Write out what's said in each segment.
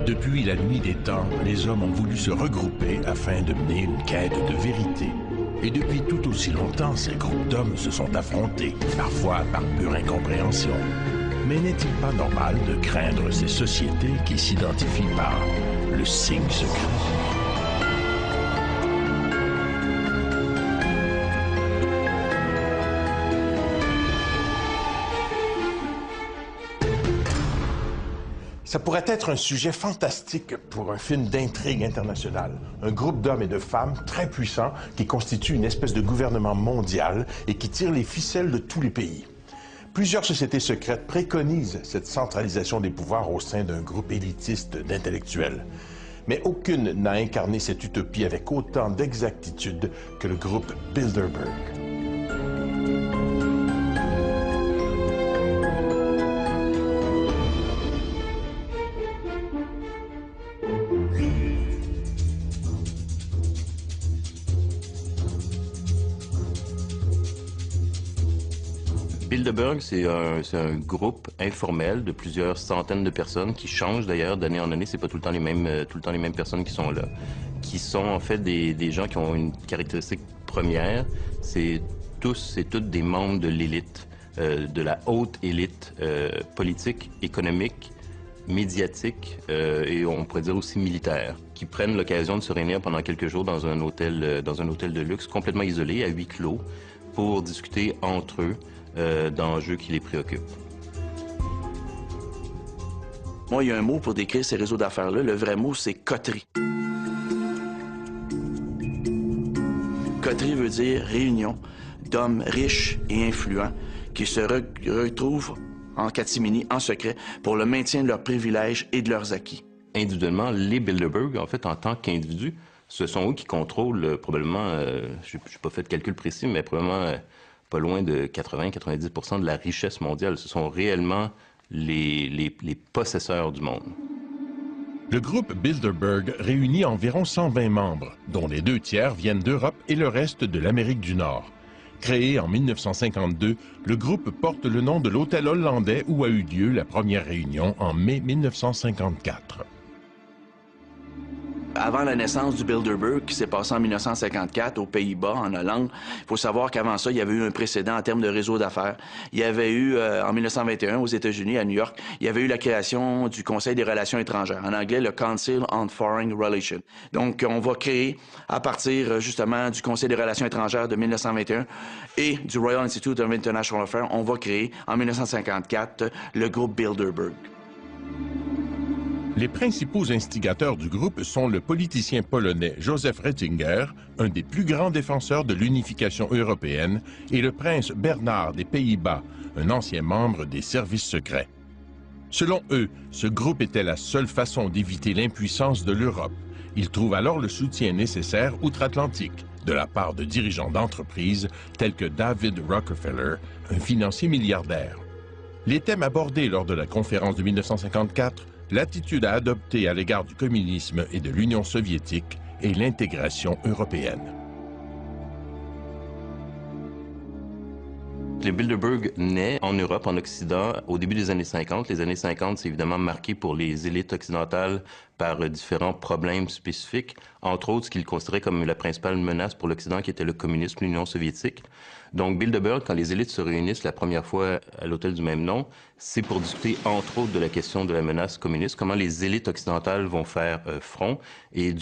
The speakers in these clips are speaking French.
Depuis la nuit des temps, les hommes ont voulu se regrouper afin de mener une quête de vérité. Et depuis tout aussi longtemps, ces groupes d'hommes se sont affrontés, parfois par pure incompréhension. Mais n'est-il pas normal de craindre ces sociétés qui s'identifient par le signe secret? Ça pourrait être un sujet fantastique pour un film d'intrigue internationale. Un groupe d'hommes et de femmes très puissants qui constituent une espèce de gouvernement mondial et qui tire les ficelles de tous les pays. Plusieurs sociétés secrètes préconisent cette centralisation des pouvoirs au sein d'un groupe élitiste d'intellectuels. Mais aucune n'a incarné cette utopie avec autant d'exactitude que le groupe Bilderberg. Bilderberg, c'est un groupe informel de plusieurs centaines de personnes qui changent d'ailleurs d'année en année. C'est pas tout le temps les mêmes personnes qui sont là, qui sont en fait des gens qui ont une caractéristique première. C'est toutes des membres de l'élite, de la haute élite politique, économique, médiatique et on pourrait dire aussi militaire, qui prennent l'occasion de se réunir pendant quelques jours dans un hôtel de luxe complètement isolé, à huis clos, pour discuter entre eux d'enjeux qui les préoccupent. Moi, il y a un mot pour décrire ces réseaux d'affaires-là. Le vrai mot, c'est coterie. Coterie veut dire réunion d'hommes riches et influents qui se retrouvent en catimini, en secret, pour le maintien de leurs privilèges et de leurs acquis. Individuellement, Les Bilderberg, en fait, en tant qu'individus, ce sont eux qui contrôlent probablement, je n'ai pas fait de calcul précis, mais probablement pas loin de 80-90% de la richesse mondiale. Ce sont réellement les possesseurs du monde. Le groupe Bilderberg réunit environ 120 membres, dont les 2/3 viennent d'Europe et le reste de l'Amérique du Nord. Créé en 1952, le groupe porte le nom de l'hôtel hollandais où a eu lieu la première réunion en mai 1954. Avant la naissance du Bilderberg, qui s'est passé en 1954 aux Pays-Bas, en Hollande, il faut savoir qu'avant ça, il y avait eu un précédent en termes de réseau d'affaires. Il y avait eu, en 1921, aux États-Unis, à New York, il y avait eu la création du Conseil des relations étrangères, en anglais, le Council on Foreign Relations. Donc, on va créer, à partir, justement, du Conseil des relations étrangères de 1921 et du Royal Institute of International Affairs, on va créer, en 1954, le groupe Bilderberg. Les principaux instigateurs du groupe sont le politicien polonais Joseph Ratzinger, un des plus grands défenseurs de l'unification européenne, et le prince Bernard des Pays-Bas, un ancien membre des services secrets. Selon eux, ce groupe était la seule façon d'éviter l'impuissance de l'Europe. Ils trouvent alors le soutien nécessaire outre-Atlantique, de la part de dirigeants d'entreprises tels que David Rockefeller, un financier milliardaire. Les thèmes abordés lors de la conférence de 1954, l'attitude à adopter à l'égard du communisme et de l'Union soviétique et l'intégration européenne. Le Bilderberg naît en Europe, en Occident, au début des années 50. Les années 50, c'est évidemment marqué pour les élites occidentales par différents problèmes spécifiques, entre autres ce qu'ils considéraient comme la principale menace pour l'Occident, qui était le communisme, l'Union soviétique. Donc Bilderberg, quand les élites se réunissent la première fois à l'hôtel du même nom, c'est pour discuter entre autres de la question de la menace communiste, comment les élites occidentales vont faire front, et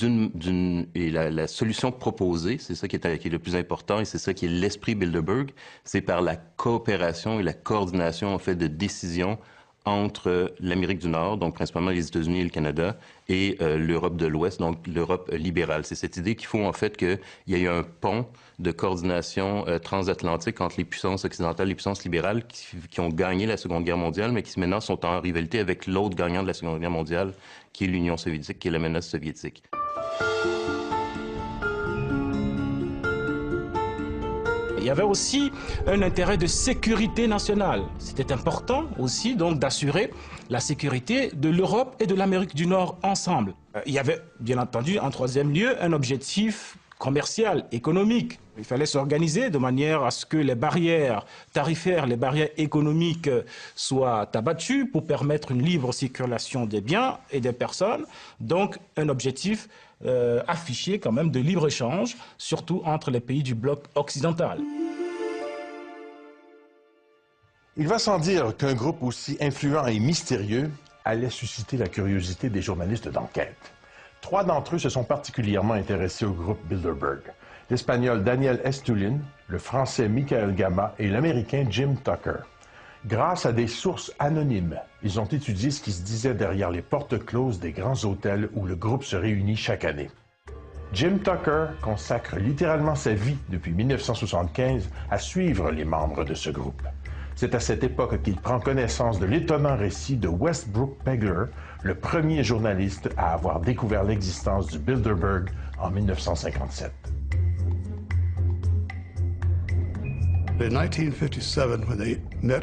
la solution proposée, c'est ça qui est le plus important, et c'est ça qui est l'esprit Bilderberg, c'est par la coopération et la coordination en fait de décisions entre l'Amérique du Nord, donc principalement les États-Unis et le Canada, et l'Europe de l'Ouest, donc l'Europe libérale. C'est cette idée qu'il faut en fait qu'il y ait un pont de coordination transatlantique entre les puissances occidentales et les puissances libérales qui ont gagné la Seconde Guerre mondiale, mais qui maintenant sont en rivalité avec l'autre gagnant de la Seconde Guerre mondiale, qui est l'Union soviétique, qui est la menace soviétique. Il y avait aussi un intérêt de sécurité nationale. C'était important aussi donc d'assurer la sécurité de l'Europe et de l'Amérique du Nord ensemble. Il y avait bien entendu en troisième lieu un objectif commercial, économique. Il fallait s'organiser de manière à ce que les barrières tarifaires, les barrières économiques soient abattues pour permettre une libre circulation des biens et des personnes. Donc, un objectif affiché quand même de libre-échange, surtout entre les pays du bloc occidental. Il va sans dire qu'un groupe aussi influent et mystérieux allait susciter la curiosité des journalistes d'enquête. 3 d'entre eux se sont particulièrement intéressés au groupe Bilderberg. L'Espagnol Daniel Estulin, le Français Michael Gama et l'Américain Jim Tucker. Grâce à des sources anonymes, ils ont étudié ce qui se disait derrière les portes closes des grands hôtels où le groupe se réunit chaque année. Jim Tucker consacre littéralement sa vie depuis 1975 à suivre les membres de ce groupe. C'est à cette époque qu'il prend connaissance de l'étonnant récit de Westbrook Pegler, le premier journaliste à avoir découvert l'existence du Bilderberg en 1957.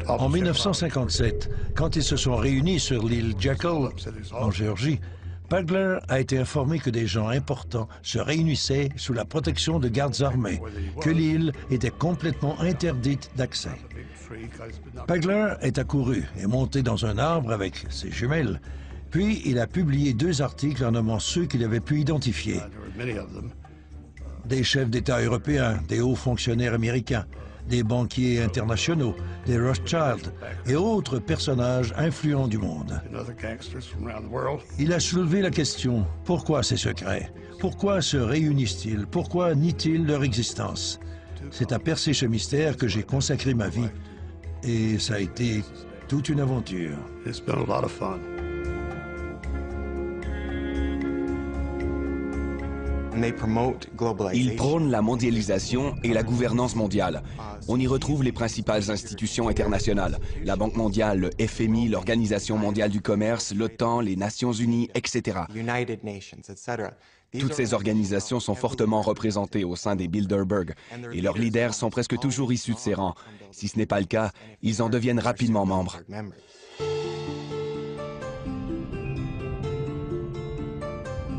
En 1957, quand ils se sont réunis sur l'île Jekyll, en Géorgie, Pegler a été informé que des gens importants se réunissaient sous la protection de gardes armés, que l'île était complètement interdite d'accès. Pegler est accouru et monté dans un arbre avec ses jumelles, puis il a publié 2 articles en nommant ceux qu'il avait pu identifier. Des chefs d'État européens, des hauts fonctionnaires américains, des banquiers internationaux, des Rothschild et autres personnages influents du monde. Il a soulevé la question, pourquoi ces secrets? Pourquoi se réunissent-ils? Pourquoi nient-ils leur existence? C'est à percer ce mystère que j'ai consacré ma vie et ça a été toute une aventure. Ils prônent la mondialisation et la gouvernance mondiale. On y retrouve les principales institutions internationales, la Banque mondiale, le FMI, l'Organisation mondiale du commerce, l'OTAN, les Nations unies, etc. Toutes ces organisations sont fortement représentées au sein des Bilderberg et leurs leaders sont presque toujours issus de ces rangs. Si ce n'est pas le cas, ils en deviennent rapidement membres.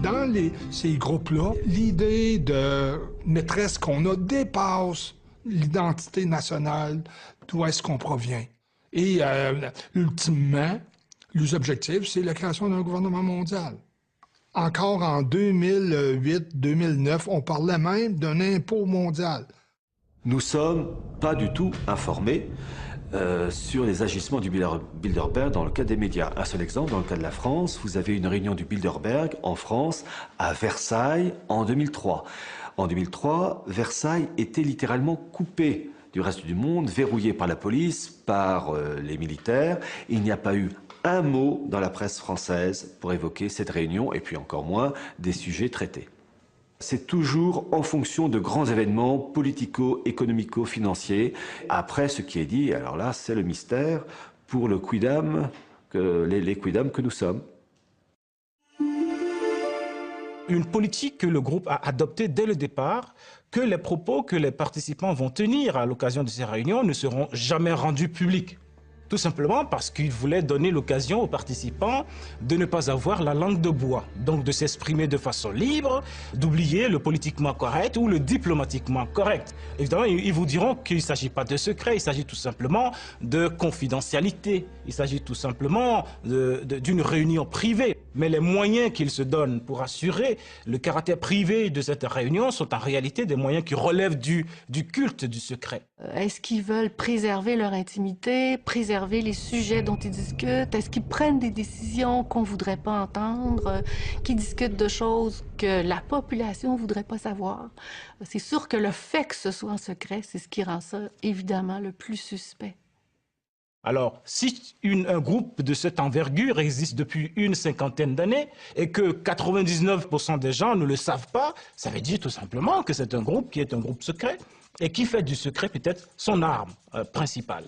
Dans ces groupes-là, l'idée de maîtresse qu'on a dépasse l'identité nationale, d'où est-ce qu'on provient. Et ultimement, les objectifs, c'est la création d'un gouvernement mondial. Encore en 2008-2009, on parlait même d'un impôt mondial. Nous ne sommes pas du tout informés sur les agissements du Bilderberg dans le cadre des médias. Un seul exemple, dans le cas de la France, vous avez une réunion du Bilderberg en France, à Versailles, en 2003. En 2003, Versailles était littéralement coupé du reste du monde, verrouillé par la police, par les militaires. Il n'y a pas eu un mot dans la presse française pour évoquer cette réunion, et puis encore moins des sujets traités. C'est toujours en fonction de grands événements politico-économico-financiers. Après, ce qui est dit, alors là, c'est le mystère pour le quidam, les quidam que nous sommes. Une politique que le groupe a adoptée dès le départ, que les propos que les participants vont tenir à l'occasion de ces réunions ne seront jamais rendus publics. Tout simplement parce qu'il voulait donner l'occasion aux participants de ne pas avoir la langue de bois, donc de s'exprimer de façon libre, d'oublier le politiquement correct ou le diplomatiquement correct. Évidemment, ils vous diront qu'il ne s'agit pas de secret, il s'agit tout simplement de confidentialité, il s'agit tout simplement d'une réunion privée. Mais les moyens qu'ils se donnent pour assurer le caractère privé de cette réunion sont en réalité des moyens qui relèvent du culte du secret. Est-ce qu'ils veulent préserver leur intimité, préserver les sujets dont ils discutent? Est-ce qu'ils prennent des décisions qu'on ne voudrait pas entendre, qui discutent de choses que la population ne voudrait pas savoir? C'est sûr que le fait que ce soit en secret, c'est ce qui rend ça évidemment le plus suspect. Alors, si un groupe de cette envergure existe depuis une cinquantaine d'années et que 99% des gens ne le savent pas, ça veut dire tout simplement que c'est un groupe qui est un groupe secret et qui fait du secret peut-être son arme principale.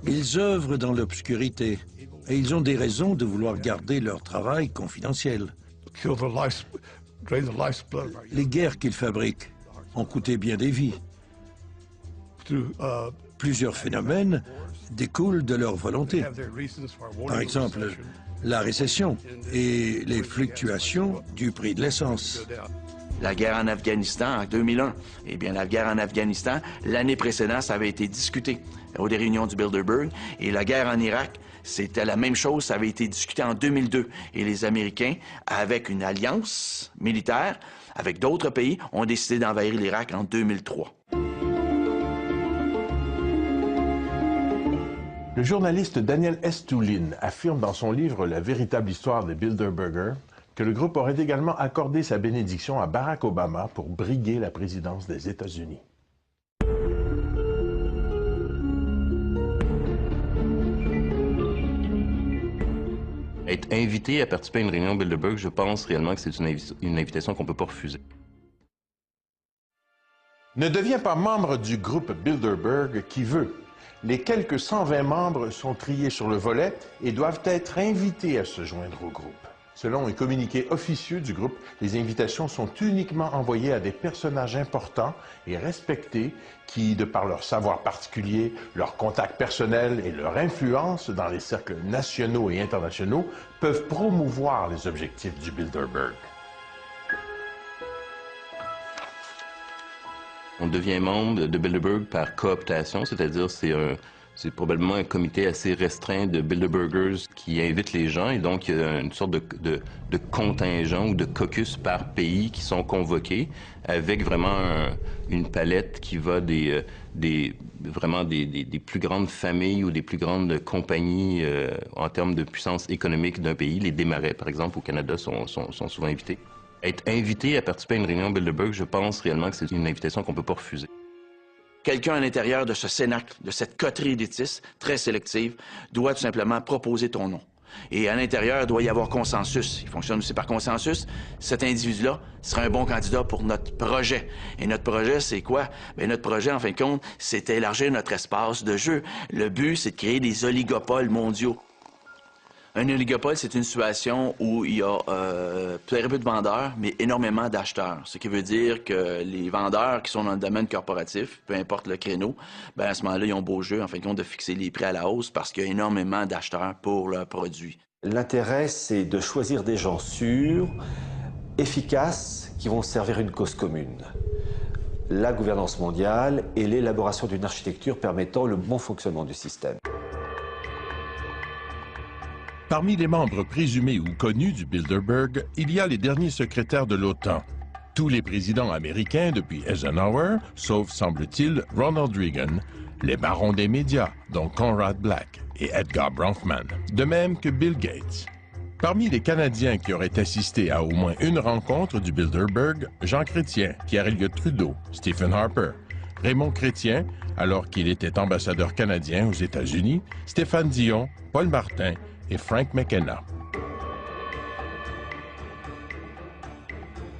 Ils œuvrent dans l'obscurité et ils ont des raisons de vouloir garder leur travail confidentiel. Les guerres qu'ils fabriquent ont coûté bien des vies. Plusieurs phénomènes découlent de leur volonté. Par exemple, la récession et les fluctuations du prix de l'essence. La guerre en Afghanistan en 2001. Eh bien, la guerre en Afghanistan, l'année précédente, ça avait été discuté aux réunions du Bilderberg. Et la guerre en Irak, c'était la même chose, ça avait été discuté en 2002. Et les Américains, avec une alliance militaire, avec d'autres pays, ont décidé d'envahir l'Irak en 2003. Le journaliste Daniel Estulin affirme dans son livre « La véritable histoire des Bilderberger » que le groupe aurait également accordé sa bénédiction à Barack Obama pour briguer la présidence des États-Unis. Être invité à participer à une réunion Bilderberg, je pense réellement que c'est une invitation qu'on ne peut pas refuser. Ne deviens pas membre du groupe Bilderberg qui veut. Les quelques 120 membres sont triés sur le volet et doivent être invités à se joindre au groupe. Selon un communiqué officieux du groupe, les invitations sont uniquement envoyées à des personnages importants et respectés qui, de par leur savoir particulier, leurs contacts personnels et leur influence dans les cercles nationaux et internationaux, peuvent promouvoir les objectifs du Bilderberg. On devient membre de Bilderberg par cooptation, c'est-à-dire c'est probablement un comité assez restreint de Bilderbergers qui invite les gens, et donc il y a une sorte de contingent ou de caucus par pays qui sont convoqués, avec vraiment une palette qui va vraiment des plus grandes familles ou des plus grandes compagnies en termes de puissance économique d'un pays. Les Desmarais, par exemple, au Canada, sont souvent invités. Être invité à participer à une réunion Bilderberg, je pense réellement que c'est une invitation qu'on ne peut pas refuser. Quelqu'un à l'intérieur de ce cénacle, de cette coterie élitistes très sélective, doit tout simplement proposer ton nom. Et à l'intérieur, il doit y avoir consensus. Il fonctionne aussi par consensus. Cet individu-là sera un bon candidat pour notre projet. Et notre projet, c'est quoi? Bien, notre projet, en fin de compte, c'est élargir notre espace de jeu. Le but, c'est de créer des oligopoles mondiaux. Un oligopole, c'est une situation où il y a très peu de vendeurs, mais énormément d'acheteurs. Ce qui veut dire que les vendeurs qui sont dans le domaine corporatif, peu importe le créneau, bien à ce moment-là, ils ont beau jeu, en fin de compte, de fixer les prix à la hausse parce qu'il y a énormément d'acheteurs pour leurs produits. L'intérêt, c'est de choisir des gens sûrs, efficaces, qui vont servir une cause commune. La gouvernance mondiale et l'élaboration d'une architecture permettant le bon fonctionnement du système. Parmi les membres présumés ou connus du Bilderberg, il y a les derniers secrétaires de l'OTAN. Tous les présidents américains depuis Eisenhower, sauf, semble-t-il, Ronald Reagan, les barons des médias, dont Conrad Black et Edgar Bronfman, de même que Bill Gates. Parmi les Canadiens qui auraient assisté à au moins une rencontre du Bilderberg, Jean Chrétien, Pierre Elliott Trudeau, Stephen Harper, Raymond Chrétien, alors qu'il était ambassadeur canadien aux États-Unis, Stéphane Dion, Paul Martin et Frank McKenna.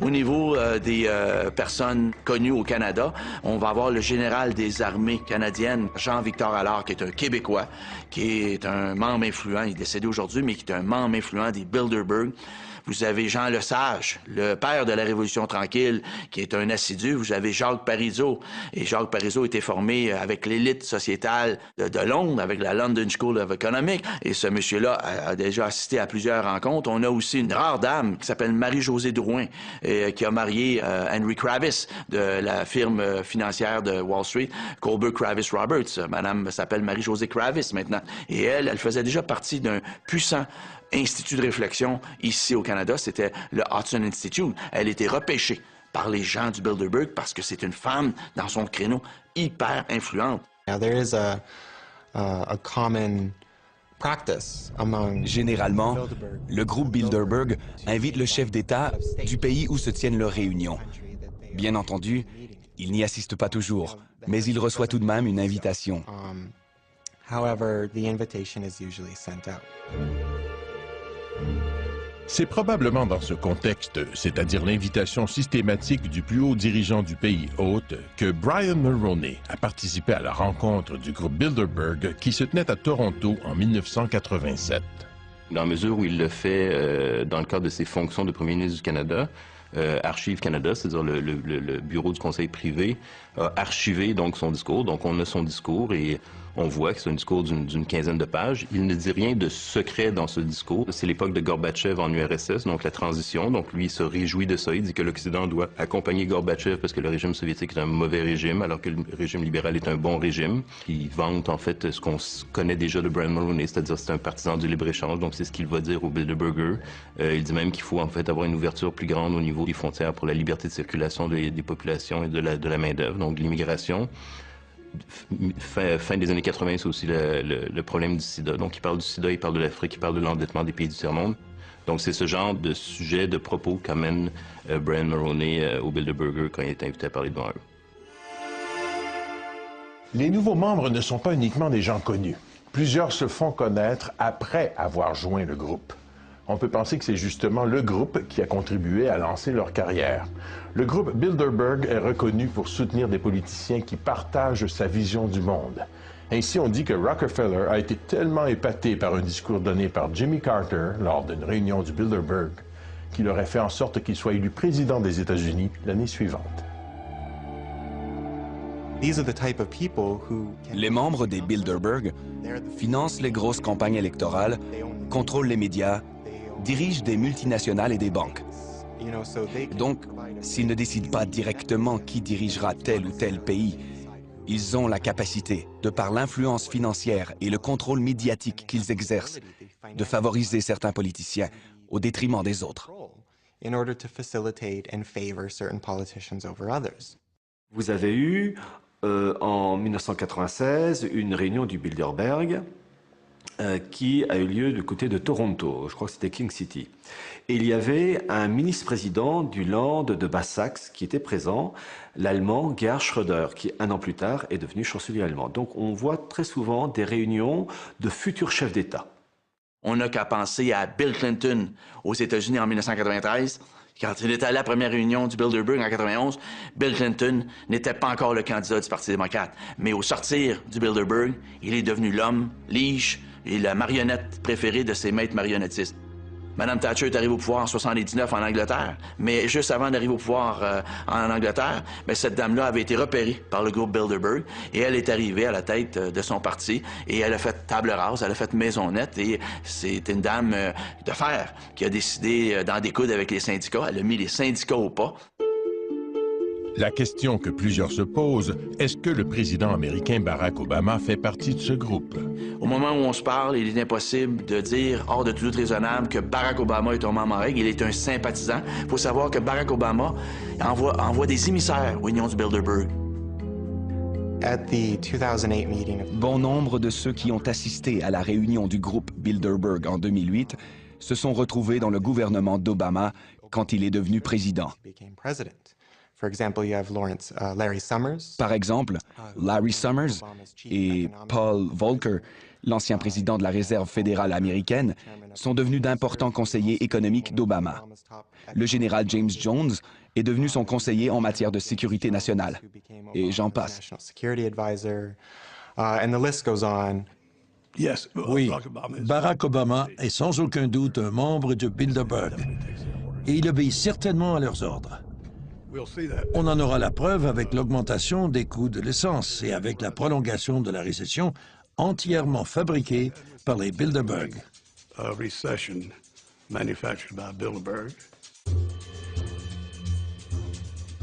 Au niveau des personnes connues au Canada, on va avoir le général des armées canadiennes, Jean-Victor Allard, qui est un Québécois, qui est un membre influent, il est décédé aujourd'hui, mais qui est un membre influent des Bilderberg. Vous avez Jean Lesage, le père de la Révolution tranquille, qui est un assidu. Vous avez Jacques Parizeau. Et Jacques Parizeau était formé avec l'élite sociétale de Londres, avec la London School of Economics. Et ce monsieur-là a déjà assisté à plusieurs rencontres. On a aussi une rare dame qui s'appelle Marie-Josée Drouin, qui a marié Henry Kravis de la firme financière de Wall Street, Colbert Kravis Roberts. Madame s'appelle Marie-Josée Kravis maintenant. Et elle faisait déjà partie d'un puissant institut de réflexion ici au Canada, c'était le Hudson Institute. Elle était repêchée par les gens du Bilderberg parce que c'est une femme dans son créneau hyper influente. Généralement, le groupe Bilderberg invite le chef d'État du pays où se tiennent leurs réunions. Bien entendu, il n'y assiste pas toujours, mais il reçoit tout de même une invitation. C'est probablement dans ce contexte, c'est-à-dire l'invitation systématique du plus haut dirigeant du pays hôte, que Brian Mulroney a participé à la rencontre du groupe Bilderberg qui se tenait à Toronto en 1987. Dans la mesure où il le fait dans le cadre de ses fonctions de premier ministre du Canada, Archives Canada, c'est-à-dire le bureau du conseil privé, a archivé donc son discours. Donc on a son discours et on voit que c'est un discours d'une quinzaine de pages. Il ne dit rien de secret dans ce discours. C'est l'époque de Gorbatchev en URSS, donc la transition. Donc lui, il se réjouit de ça. Il dit que l'Occident doit accompagner Gorbatchev parce que le régime soviétique est un mauvais régime, alors que le régime libéral est un bon régime. Il vante en fait ce qu'on connaît déjà de Brian Mulroney, c'est-à-dire c'est un partisan du libre-échange. Donc c'est ce qu'il va dire au Bilderberger. Il dit même qu'il faut en fait avoir une ouverture plus grande au niveau des frontières pour la liberté de circulation des populations et de la main-d'œuvre, donc de l'immigration. Fin des années 80, c'est aussi le problème du sida. Donc, il parle du sida, il parle de l'Afrique, il parle de l'endettement des pays du tiers-monde. Donc, c'est ce genre de sujet, de propos qu'amène Brian Mulroney au Bilderberger quand il est invité à parler devant eux. Les nouveaux membres ne sont pas uniquement des gens connus. Plusieurs se font connaître après avoir joint le groupe. On peut penser que c'est justement le groupe qui a contribué à lancer leur carrière. Le groupe Bilderberg est reconnu pour soutenir des politiciens qui partagent sa vision du monde. Ainsi, on dit que Rockefeller a été tellement épaté par un discours donné par Jimmy Carter lors d'une réunion du Bilderberg qu'il aurait fait en sorte qu'il soit élu président des États-Unis l'année suivante. Les membres des Bilderberg financent les grosses campagnes électorales, contrôlent les médias, dirigent des multinationales et des banques. Donc, s'ils ne décident pas directement qui dirigera tel ou tel pays, ils ont la capacité, de par l'influence financière et le contrôle médiatique qu'ils exercent, de favoriser certains politiciens au détriment des autres. Vous avez eu, en 1996, une réunion du Bilderberg qui a eu lieu du côté de Toronto, je crois que c'était King City. Et il y avait un ministre-président du Land de Basse-Saxe qui était présent, l'Allemand Gerhard Schröder, qui un an plus tard est devenu chancelier allemand. Donc on voit très souvent des réunions de futurs chefs d'État. On n'a qu'à penser à Bill Clinton aux États-Unis en 1993. Quand il était à la première réunion du Bilderberg en 91, Bill Clinton n'était pas encore le candidat du Parti démocrate. Mais au sortir du Bilderberg, il est devenu l'homme, lige et la marionnette préférée de ses maîtres marionnettistes. Mme Thatcher est arrivée au pouvoir en 79 en Angleterre, mais juste avant d'arriver au pouvoir en Angleterre, cette dame-là avait été repérée par le groupe Bilderberg et elle est arrivée à la tête de son parti et elle a fait table rase, elle a fait maison nette et c'est une dame de fer qui a décidé d'en découdre avec les syndicats. Elle a mis les syndicats au pas. La question que plusieurs se posent, est-ce que le président américain Barack Obama fait partie de ce groupe? Au moment où on se parle, il est impossible de dire, hors de tout doute raisonnable, que Barack Obama est un membre en règle. Il est un sympathisant. Il faut savoir que Barack Obama envoie des émissaires aux réunions du Bilderberg. Bon nombre de ceux qui ont assisté à la réunion du groupe Bilderberg en 2008 se sont retrouvés dans le gouvernement d'Obama quand il est devenu président. Par exemple, Larry Summers et Paul Volcker, l'ancien président de la Réserve fédérale américaine, sont devenus d'importants conseillers économiques d'Obama. Le général James Jones est devenu son conseiller en matière de sécurité nationale. Et j'en passe. Oui, Barack Obama est sans aucun doute un membre de Bilderberg. Et il obéit certainement à leurs ordres. On en aura la preuve avec l'augmentation des coûts de l'essence et avec la prolongation de la récession entièrement fabriquée par les Bilderberg.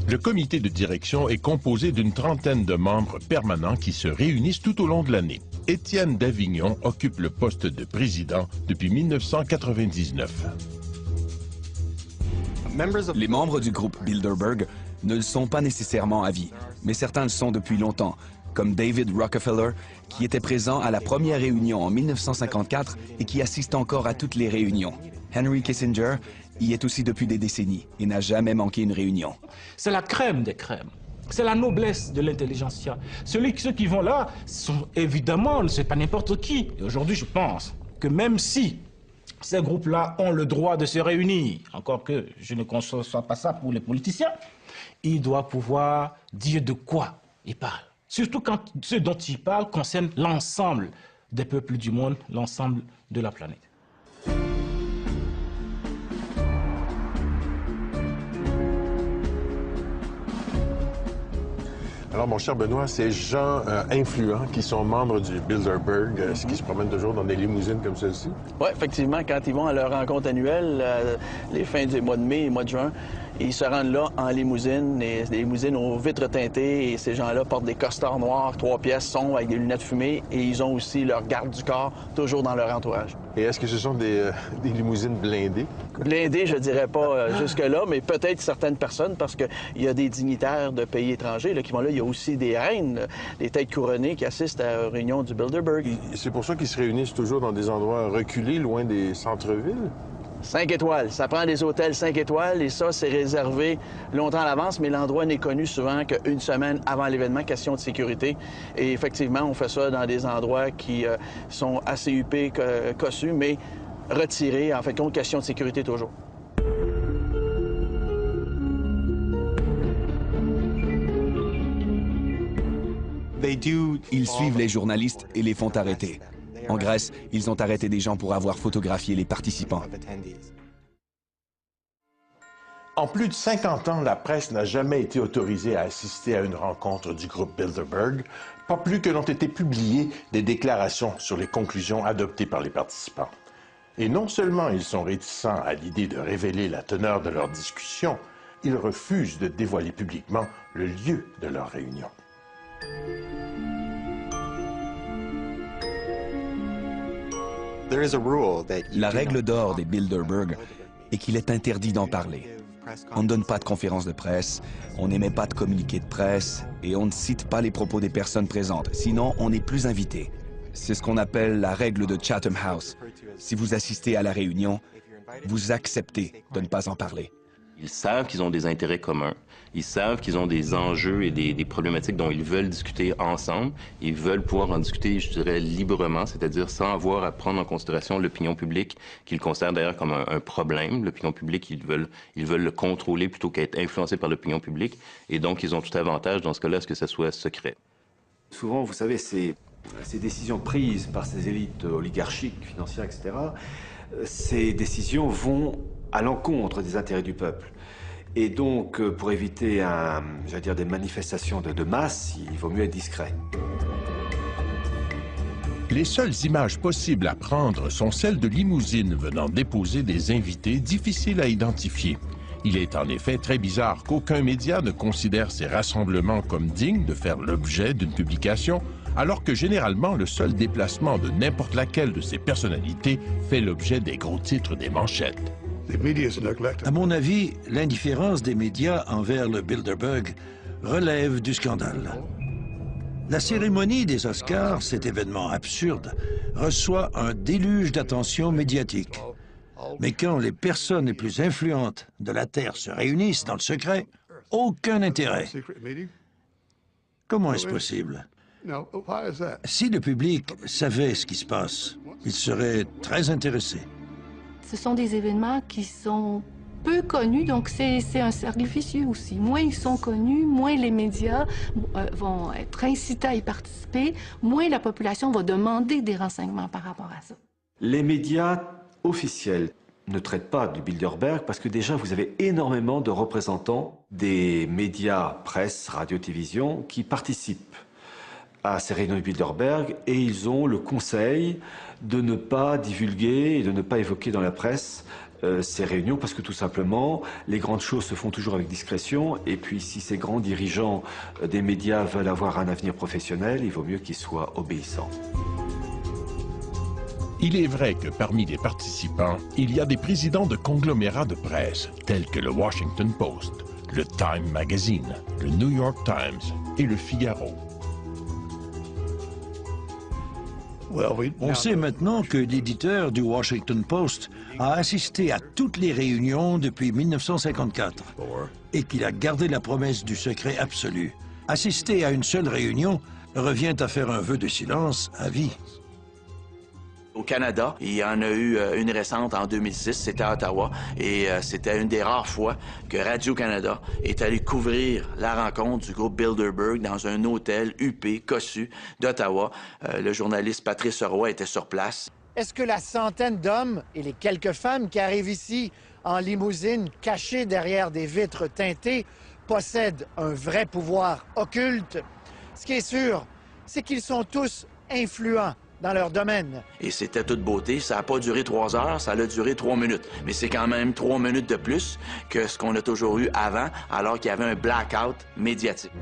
Le comité de direction est composé d'une trentaine de membres permanents qui se réunissent tout au long de l'année. Étienne Davignon occupe le poste de président depuis 1999. Les membres du groupe Bilderberg ne le sont pas nécessairement à vie, mais certains le sont depuis longtemps, comme David Rockefeller, qui était présent à la première réunion en 1954 et qui assiste encore à toutes les réunions. Henry Kissinger y est aussi depuis des décennies et n'a jamais manqué une réunion. C'est la crème des crèmes. C'est la noblesse de l'intelligentsia. Ceux qui vont là sont évidemment, c'est pas n'importe qui. Et aujourd'hui, je pense que même si ces groupes-là ont le droit de se réunir, encore que je ne conçois pas ça pour les politiciens, ils doivent pouvoir dire de quoi ils parlent. Surtout quand ce dont ils parlent concerne l'ensemble des peuples du monde, l'ensemble de la planète. Alors, mon cher Benoît, ces gens influents qui sont membres du Bilderberg, est-ce qu'ils se promènent toujours dans des limousines comme celle-ci? Oui, effectivement, quand ils vont à leur rencontre annuelle, les fins du mois de mai et mois de juin, ils se rendent là en limousine, des limousines aux vitres teintées, et ces gens-là portent des costards noirs, 3 pièces, sombres, avec des lunettes fumées, et ils ont aussi leur garde du corps, toujours dans leur entourage. Et est-ce que ce sont des limousines blindées? Blindées, je dirais pas jusque-là, mais peut-être certaines personnes, parce qu'il y a des dignitaires de pays étrangers là, qui vont là. Il y a aussi des reines, des têtes couronnées qui assistent à la réunion du Bilderberg. C'est pour ça qu'ils se réunissent toujours dans des endroits reculés, loin des centres-villes? 5 étoiles. Ça prend des hôtels 5 étoiles et ça, c'est réservé longtemps à l'avance, mais l'endroit n'est connu souvent qu'une semaine avant l'événement, question de sécurité. Et effectivement, on fait ça dans des endroits qui sont assez huppés, cossus, mais retirés, en fait, compte, question de sécurité toujours. Ils suivent les journalistes et les font arrêter. En Grèce, ils ont arrêté des gens pour avoir photographié les participants. En plus de 50 ans, la presse n'a jamais été autorisée à assister à une rencontre du groupe Bilderberg, pas plus que n'ont été publiées des déclarations sur les conclusions adoptées par les participants. Et non seulement ils sont réticents à l'idée de révéler la teneur de leur discussion, ils refusent de dévoiler publiquement le lieu de leur réunion. La règle d'or des Bilderberg est qu'il est interdit d'en parler. On ne donne pas de conférences de presse, on n'émet pas de communiqués de presse et on ne cite pas les propos des personnes présentes, sinon on n'est plus invité. C'est ce qu'on appelle la règle de Chatham House. Si vous assistez à la réunion, vous acceptez de ne pas en parler. Ils savent qu'ils ont des intérêts communs. Ils savent qu'ils ont des enjeux et des problématiques dont ils veulent discuter ensemble. Ils veulent pouvoir en discuter, je dirais, librement, c'est-à-dire sans avoir à prendre en considération l'opinion publique, qu'ils considèrent d'ailleurs comme un problème. L'opinion publique, ils veulent le contrôler plutôt qu'être influencés par l'opinion publique. Et donc, ils ont tout avantage, dans ce cas-là, à ce que ça soit secret. Souvent, vous savez, ces décisions prises par ces élites oligarchiques, financières, etc., ces décisions vont à l'encontre des intérêts du peuple. Et donc, pour éviter des manifestations de masse, il vaut mieux être discret. Les seules images possibles à prendre sont celles de limousines venant déposer des invités difficiles à identifier. Il est en effet très bizarre qu'aucun média ne considère ces rassemblements comme dignes de faire l'objet d'une publication, alors que généralement le seul déplacement de n'importe laquelle de ces personnalités fait l'objet des gros titres des manchettes. À mon avis, l'indifférence des médias envers le Bilderberg relève du scandale. La cérémonie des Oscars, cet événement absurde, reçoit un déluge d'attention médiatique. Mais quand les personnes les plus influentes de la Terre se réunissent dans le secret, aucun intérêt. Comment est-ce possible? Si le public savait ce qui se passe, il serait très intéressé. Ce sont des événements qui sont peu connus, donc c'est un cercle vicieux aussi. Moins ils sont connus, moins les médias vont être incités à y participer, moins la population va demander des renseignements par rapport à ça. Les médias officiels ne traitent pas du Bilderberg parce que déjà vous avez énormément de représentants des médias, presse, radio, télévision qui participent à ces réunions du Bilderberg et ils ont le conseil de ne pas divulguer et de ne pas évoquer dans la presse ces réunions parce que tout simplement les grandes choses se font toujours avec discrétion et puis si ces grands dirigeants des médias veulent avoir un avenir professionnel, il vaut mieux qu'ils soient obéissants. Il est vrai que parmi les participants, il y a des présidents de conglomérats de presse tels que le Washington Post, le Time Magazine, le New York Times et le Figaro. On sait maintenant que l'éditeur du Washington Post a assisté à toutes les réunions depuis 1954 et qu'il a gardé la promesse du secret absolu. Assister à une seule réunion revient à faire un vœu de silence à vie. Au Canada, il y en a eu une récente en 2006, c'était à Ottawa, et c'était une des rares fois que Radio-Canada est allé couvrir la rencontre du groupe Bilderberg dans un hôtel huppé, cossu d'Ottawa. Le journaliste Patrice Roy était sur place. Est-ce que la centaine d'hommes et les quelques femmes qui arrivent ici en limousine, cachées derrière des vitres teintées, possèdent un vrai pouvoir occulte. Ce qui est sûr, c'est qu'ils sont tous influents dans leur domaine. Et c'était toute beauté. Ça n'a pas duré 3 heures, ça a duré 3 minutes. Mais c'est quand même 3 minutes de plus que ce qu'on a toujours eu avant, alors qu'il y avait un blackout médiatique.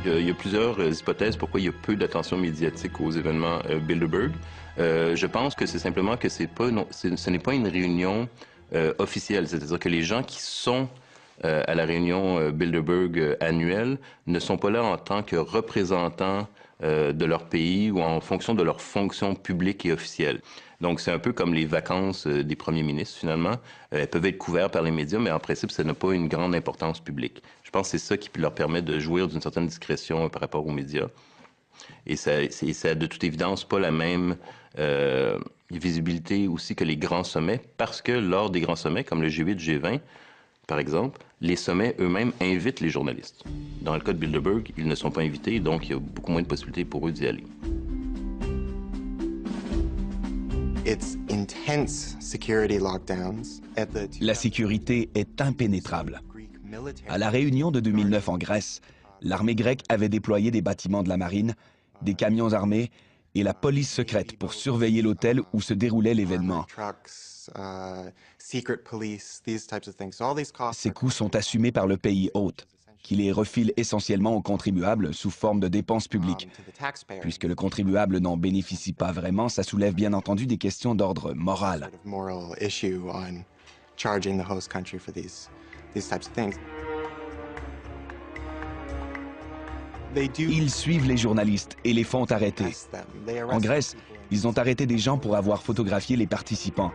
Il y a plusieurs hypothèses pourquoi il y a peu d'attention médiatique aux événements Bilderberg. Je pense que c'est simplement que ce n'est pas une réunion officielle. C'est-à-dire que les gens qui sont à la réunion Bilderberg annuelle ne sont pas là en tant que représentants de leur pays ou en fonction de leur fonction publique et officielle. Donc, c'est un peu comme les vacances des premiers ministres, finalement. Elles peuvent être couvertes par les médias, mais en principe, ça n'a pas une grande importance publique. Je pense que c'est ça qui leur permet de jouir d'une certaine discrétion par rapport aux médias. Et ça a de toute évidence pas la même visibilité aussi que les grands sommets, parce que lors des grands sommets, comme le G8, G20, par exemple, les sommets eux-mêmes invitent les journalistes. Dans le cas de Bilderberg, ils ne sont pas invités, donc il y a beaucoup moins de possibilités pour eux d'y aller. La sécurité est impénétrable. À la réunion de 2009 en Grèce, l'armée grecque avait déployé des bâtiments de la marine, des camions armés et la police secrète pour surveiller l'hôtel où se déroulait l'événement. Ces coûts sont assumés par le pays hôte, qui les refile essentiellement aux contribuables sous forme de dépenses publiques. Puisque le contribuable n'en bénéficie pas vraiment, ça soulève bien entendu des questions d'ordre moral. Ils suivent les journalistes et les font arrêter. En Grèce, ils ont arrêté des gens pour avoir photographié les participants.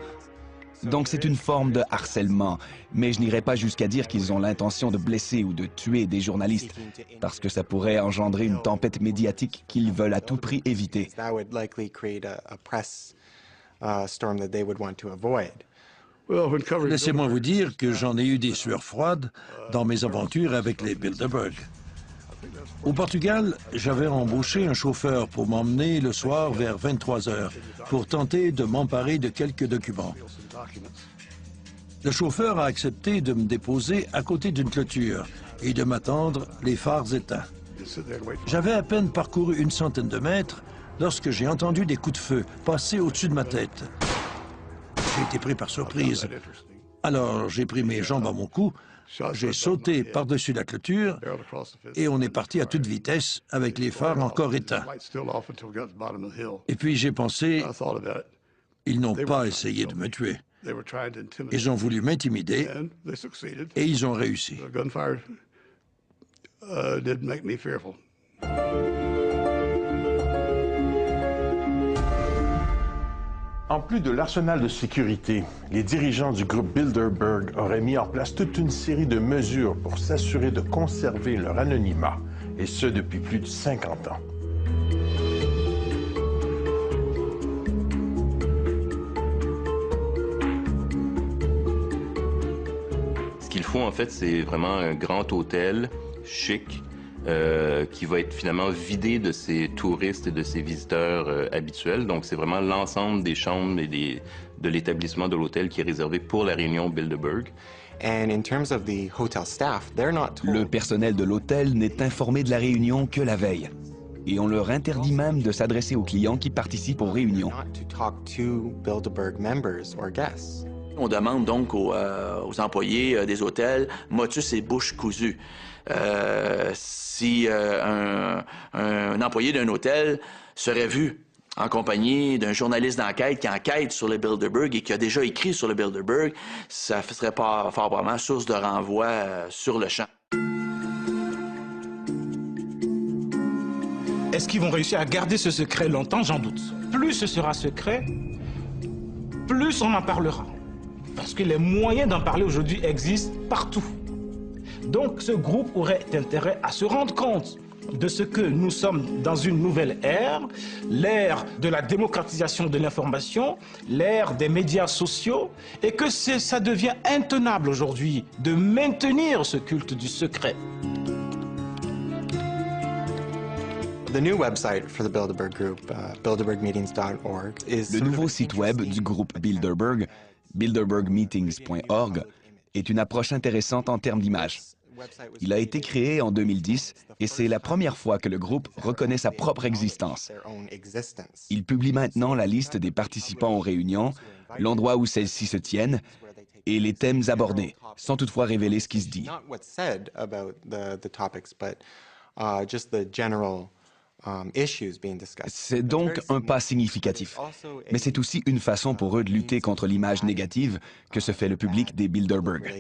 Donc c'est une forme de harcèlement, mais je n'irai pas jusqu'à dire qu'ils ont l'intention de blesser ou de tuer des journalistes, parce que ça pourrait engendrer une tempête médiatique qu'ils veulent à tout prix éviter. Laissez-moi vous dire que j'en ai eu des sueurs froides dans mes aventures avec les Bilderberg. Au Portugal, j'avais embauché un chauffeur pour m'emmener le soir vers 23 h pour tenter de m'emparer de quelques documents. Le chauffeur a accepté de me déposer à côté d'une clôture et de m'attendre les phares éteints. J'avais à peine parcouru une centaine de mètres lorsque j'ai entendu des coups de feu passer au-dessus de ma tête. J'ai été pris par surprise. Alors j'ai pris mes jambes à mon cou, j'ai sauté par-dessus la clôture et on est parti à toute vitesse avec les phares encore éteints. Et puis j'ai pensé, ils n'ont pas essayé de me tuer. Ils ont voulu m'intimider et ils ont réussi. En plus de l'arsenal de sécurité, les dirigeants du groupe Bilderberg auraient mis en place toute une série de mesures pour s'assurer de conserver leur anonymat, et ce depuis plus de 50 ans. Ce qu'il faut, en fait, c'est vraiment un grand hôtel chic, qui va être finalement vidé de ses touristes et de ses visiteurs habituels. Donc, c'est vraiment l'ensemble des chambres et de l'établissement de l'hôtel qui est réservé pour la réunion Bilderberg. Le personnel de l'hôtel n'est informé de la réunion que la veille. Et on leur interdit même de s'adresser aux clients qui participent aux réunions. On demande donc aux employés des hôtels motus et bouche cousue. Si un employé d'un hôtel serait vu en compagnie d'un journaliste d'enquête qui enquête sur le Bilderberg et qui a déjà écrit sur le Bilderberg, ça serait pas fort probablement source de renvoi sur le champ. Est-ce qu'ils vont réussir à garder ce secret longtemps? J'en doute. Plus ce sera secret, plus on en parlera. Parce que les moyens d'en parler aujourd'hui existent partout. Donc ce groupe aurait intérêt à se rendre compte de ce que nous sommes dans une nouvelle ère, l'ère de la démocratisation de l'information, l'ère des médias sociaux, et que ça devient intenable aujourd'hui de maintenir ce culte du secret. Le nouveau site web du groupe Bilderberg Bilderbergmeetings.org est une approche intéressante en termes d'image. Il a été créé en 2010 et c'est la première fois que le groupe reconnaît sa propre existence. Il publie maintenant la liste des participants aux réunions, l'endroit où celles-ci se tiennent et les thèmes abordés, sans toutefois révéler ce qui se dit. C'est donc un pas significatif, mais c'est aussi une façon pour eux de lutter contre l'image négative que se fait le public des Bilderberg.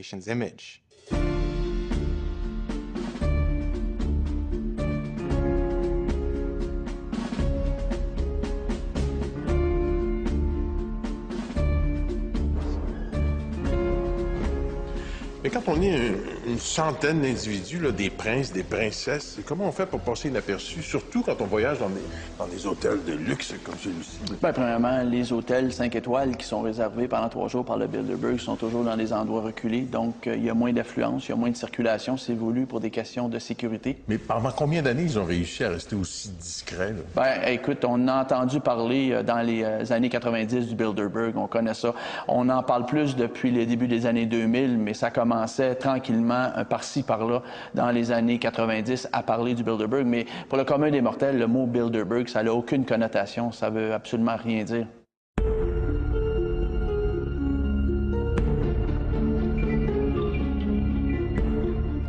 Mais quand on est une centaine d'individus, là, des princes, des princesses, comment on fait pour passer inaperçu, surtout quand on voyage dans des hôtels de luxe comme celui-ci? Bien, premièrement, les hôtels 5 étoiles qui sont réservés pendant 3 jours par le Bilderberg sont toujours dans des endroits reculés, donc il y a moins d'affluence, il y a moins de circulation, c'est voulu pour des questions de sécurité. Mais pendant combien d'années ils ont réussi à rester aussi discrets, là? Bien, écoute, on a entendu parler dans les années 90 du Bilderberg, on connaît ça. On en parle plus depuis le début des années 2000, mais ça commençait tranquillement, par-ci, par-là, dans les années 90, à parler du Bilderberg. Mais pour le commun des mortels, le mot Bilderberg, ça n'a aucune connotation, ça veut absolument rien dire.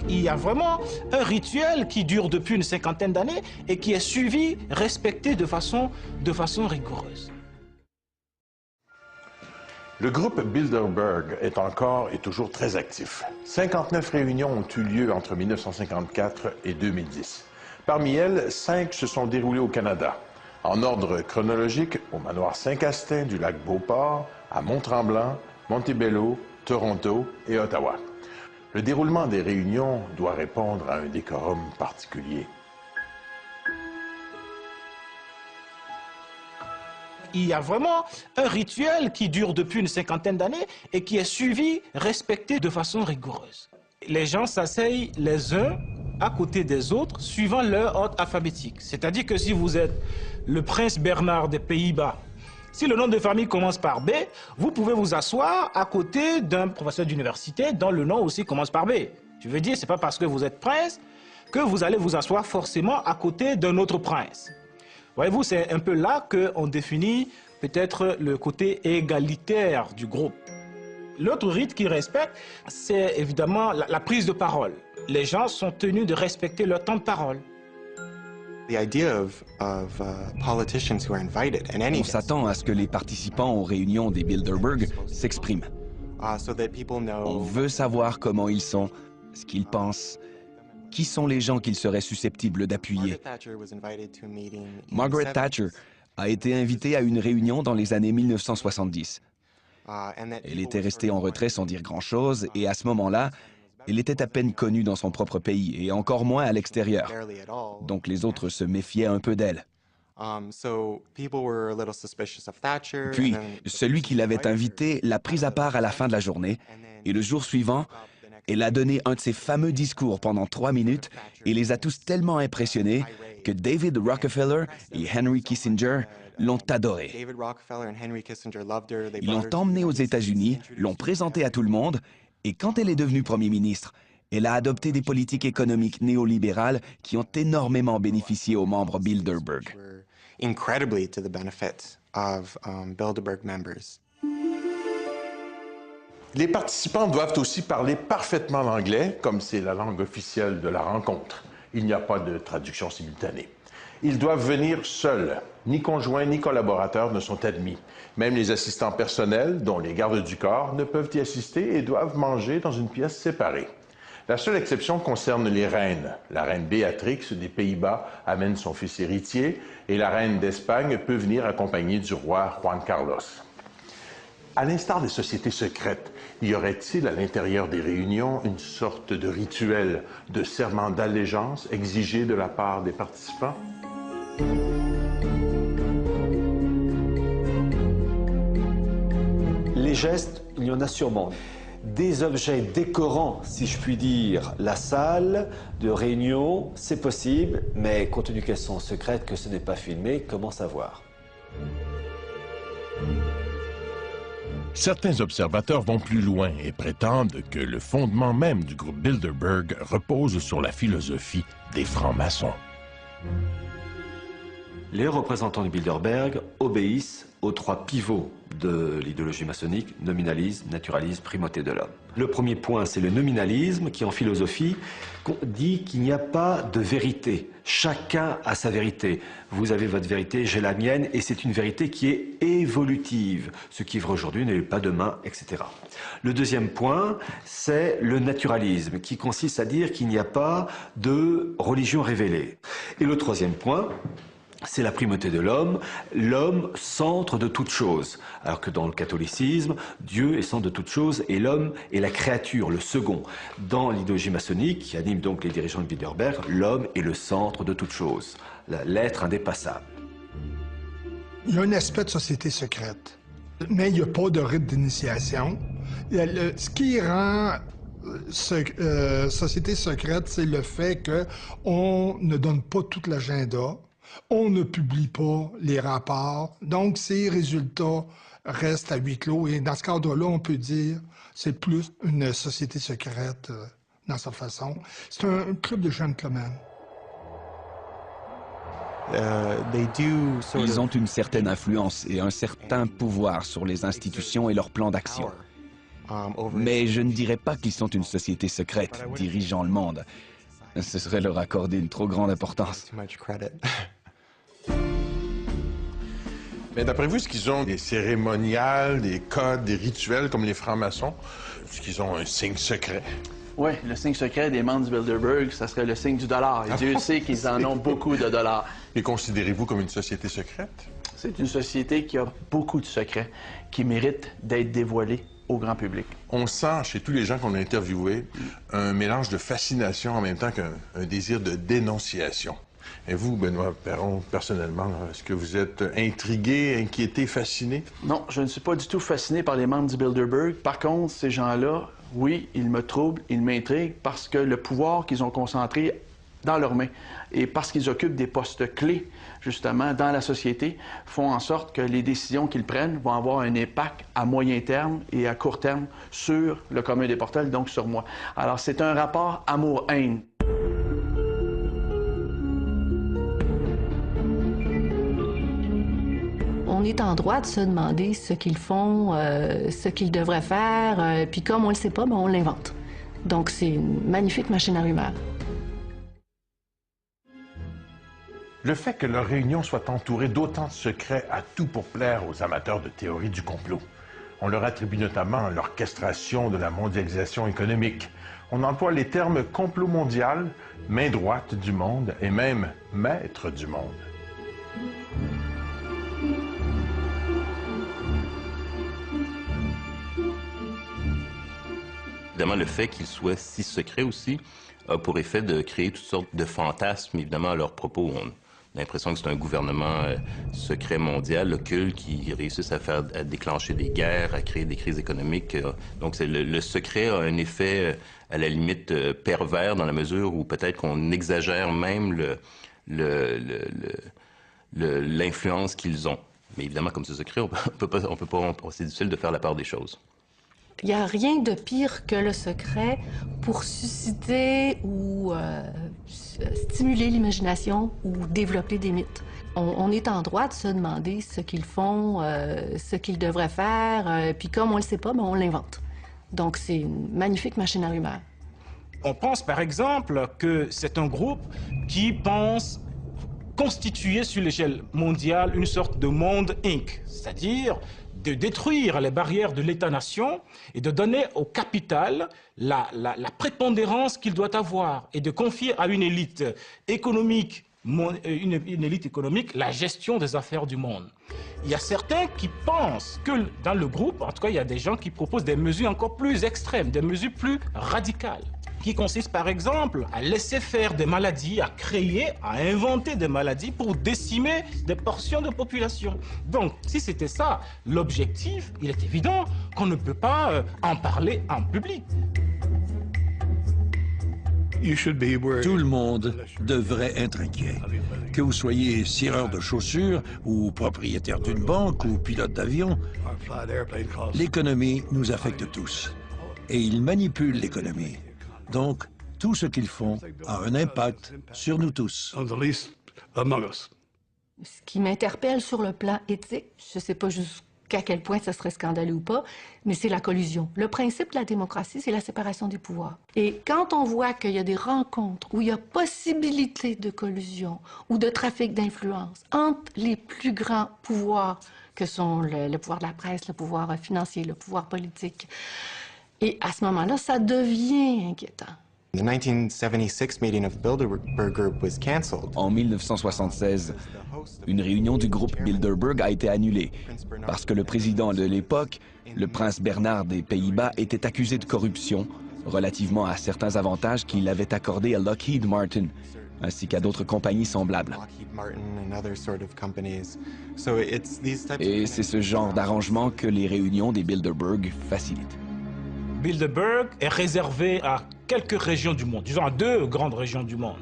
Il y a vraiment un rituel qui dure depuis une cinquantaine d'années et qui est suivi, respecté de façon rigoureuse. Le groupe Bilderberg est encore et toujours très actif. 59 réunions ont eu lieu entre 1954 et 2010. Parmi elles, 5 se sont déroulées au Canada. En ordre chronologique, au manoir Saint-Castin du lac Beauport, à Mont-Tremblant, Montebello, Toronto et Ottawa. Le déroulement des réunions doit répondre à un décorum particulier. Il y a vraiment un rituel qui dure depuis une cinquantaine d'années et qui est suivi, respecté de façon rigoureuse. Les gens s'asseyent les uns à côté des autres suivant leur ordre alphabétique. C'est-à-dire que si vous êtes le prince Bernard des Pays-Bas, si le nom de famille commence par B, vous pouvez vous asseoir à côté d'un professeur d'université dont le nom aussi commence par B. Je veux dire, c'est pas parce que vous êtes prince que vous allez vous asseoir forcément à côté d'un autre prince. Voyez-vous, c'est un peu là qu'on définit peut-être le côté égalitaire du groupe. L'autre rite qu'ils respectent, c'est évidemment la prise de parole. Les gens sont tenus de respecter leur temps de parole. On s'attend à ce que les participants aux réunions des Bilderberg s'expriment. On veut savoir comment ils sont, ce qu'ils pensent. Qui sont les gens qu'ils seraient susceptibles d'appuyer? Margaret Thatcher a été invitée à une réunion dans les années 1970. Elle était restée en retrait sans dire grand-chose et à ce moment-là, elle était à peine connue dans son propre pays et encore moins à l'extérieur. Donc les autres se méfiaient un peu d'elle. Puis, celui qui l'avait invitée l'a prise à part à la fin de la journée et le jour suivant, elle a donné un de ses fameux discours pendant 3 minutes et les a tous tellement impressionnés que David Rockefeller et Henry Kissinger l'ont adorée. Ils l'ont emmenée aux États-Unis, l'ont présentée à tout le monde et quand elle est devenue Premier ministre, elle a adopté des politiques économiques néolibérales qui ont énormément bénéficié aux membres Bilderberg. Les participants doivent aussi parler parfaitement l'anglais, comme c'est la langue officielle de la rencontre. Il n'y a pas de traduction simultanée. Ils doivent venir seuls. Ni conjoints ni collaborateurs ne sont admis. Même les assistants personnels, dont les gardes du corps, ne peuvent y assister et doivent manger dans une pièce séparée. La seule exception concerne les reines. La reine Béatrix des Pays-Bas amène son fils héritier et la reine d'Espagne peut venir accompagnée du roi Juan Carlos. À l'instar des sociétés secrètes, y aurait-il à l'intérieur des réunions une sorte de rituel de serment d'allégeance exigé de la part des participants? Les gestes, il y en a sûrement. Des objets décorant, si je puis dire, la salle de réunion, c'est possible, mais compte tenu qu'elles sont secrètes, que ce n'est pas filmé, comment savoir? Certains observateurs vont plus loin et prétendent que le fondement même du groupe Bilderberg repose sur la philosophie des francs-maçons. Les représentants du Bilderberg obéissent aux 3 pivots de l'idéologie maçonnique: nominalisme, naturalisme, primauté de l'homme. Le premier point, c'est le nominalisme, qui en philosophie dit qu'il n'y a pas de vérité. Chacun a sa vérité. Vous avez votre vérité, j'ai la mienne, et c'est une vérité qui est évolutive. Ce qui est vrai aujourd'hui n'est pas demain, etc. Le deuxième point, c'est le naturalisme, qui consiste à dire qu'il n'y a pas de religion révélée. Et le troisième point, c'est la primauté de l'homme, centre de toute chose. Alors que dans le catholicisme, Dieu est centre de toute chose et l'homme est la créature, le second. Dans l'idéologie maçonnique, qui anime donc les dirigeants de Bilderberg, l'homme est le centre de toute chose, l'être indépassable. Il y a un aspect de société secrète, mais il n'y a pas de rite d'initiation. Ce qui rend société secrète, c'est le fait qu'on ne donne pas tout l'agenda. On ne publie pas les rapports, donc ces résultats restent à huis clos. Et dans ce cadre-là, on peut dire que c'est plus une société secrète dans sa façon. C'est un club de gentlemen. Ils ont une certaine influence et un certain pouvoir sur les institutions et leurs plans d'action. Mais je ne dirais pas qu'ils sont une société secrète dirigeant le monde. Ce serait leur accorder une trop grande importance. Mais d'après vous, est-ce qu'ils ont des cérémoniales, des codes, des rituels comme les francs-maçons? Est-ce qu'ils ont un signe secret? Oui, le signe secret des membres du Bilderberg, ça serait le signe du dollar. Et Dieu sait qu'ils en ont beaucoup de dollars. Et considérez-vous comme une société secrète? C'est une société qui a beaucoup de secrets, qui méritent d'être dévoilés au grand public. On sent chez tous les gens qu'on a interviewés un mélange de fascination en même temps qu'un désir de dénonciation. Et vous, Benoît Perron, personnellement, est-ce que vous êtes intrigué, inquiété, fasciné? Non, je ne suis pas du tout fasciné par les membres du Bilderberg. Par contre, ces gens-là, oui, ils me troublent, ils m'intriguent parce que le pouvoir qu'ils ont concentré dans leurs mains et parce qu'ils occupent des postes clés, justement, dans la société, font en sorte que les décisions qu'ils prennent vont avoir un impact à moyen terme et à court terme sur le commun des mortels, donc sur moi. Alors, c'est un rapport amour-haine. On est en droit de se demander ce qu'ils font, ce qu'ils devraient faire, puis comme on ne le sait pas, ben on l'invente. Donc c'est une magnifique machine à rumeurs. Le fait que leur réunion soit entourée d'autant de secrets a tout pour plaire aux amateurs de théorie du complot. On leur attribue notamment l'orchestration de la mondialisation économique. On emploie les termes complot mondial, main droite du monde et même maître du monde. Évidemment, le fait qu'ils soient si secrets aussi a pour effet de créer toutes sortes de fantasmes, évidemment, à leur propos. On a l'impression que c'est un gouvernement secret mondial, occulte, qui réussisse à déclencher des guerres, à créer des crises économiques. Donc, le secret a un effet, à la limite, pervers dans la mesure où peut-être qu'on exagère même l'influence qu'ils ont. Mais évidemment, comme c'est secret, c'est difficile de faire la part des choses. Il n'y a rien de pire que le secret pour susciter ou stimuler l'imagination ou développer des mythes. On est en droit de se demander ce qu'ils font, ce qu'ils devraient faire, puis comme on ne le sait pas, ben on l'invente. Donc c'est une magnifique machine à rumeurs. On pense par exemple que c'est un groupe qui pense constituer sur l'échelle mondiale une sorte de monde Inc., c'est-à-dire de détruire les barrières de l'État-nation et de donner au capital la prépondérance qu'il doit avoir et de confier à une élite économique, la gestion des affaires du monde. Il y a certains qui pensent que dans le groupe, en tout cas, il y a des gens qui proposent des mesures encore plus extrêmes, des mesures plus radicales, qui consiste par exemple à laisser faire des maladies, à créer, à inventer des maladies pour décimer des portions de population. Donc, si c'était ça l'objectif, il est évident qu'on ne peut pas en parler en public. Tout le monde devrait être inquiet. Que vous soyez cireur de chaussures ou propriétaire d'une banque ou pilote d'avion, l'économie nous affecte tous. Et ils manipulent l'économie. Donc, tout ce qu'ils font a un impact sur nous tous. Ce qui m'interpelle sur le plan éthique, je ne sais pas jusqu'à quel point ça serait scandaleux ou pas, mais c'est la collusion. Le principe de la démocratie, c'est la séparation des pouvoirs. Et quand on voit qu'il y a des rencontres où il y a possibilité de collusion ou de trafic d'influence entre les plus grands pouvoirs que sont le pouvoir de la presse, le pouvoir financier, le pouvoir politique, et à ce moment-là, ça devient inquiétant. The 1976 meeting of Bilderberg was canceled. En 1976, une réunion du groupe Bilderberg a été annulée parce que le président de l'époque, le prince Bernard des Pays-Bas, était accusé de corruption relativement à certains avantages qu'il avait accordés à Lockheed Martin, ainsi qu'à d'autres compagnies semblables. Et c'est ce genre d'arrangement que les réunions des Bilderberg facilitent. Bilderberg est réservé à quelques régions du monde, disons à 2 grandes régions du monde.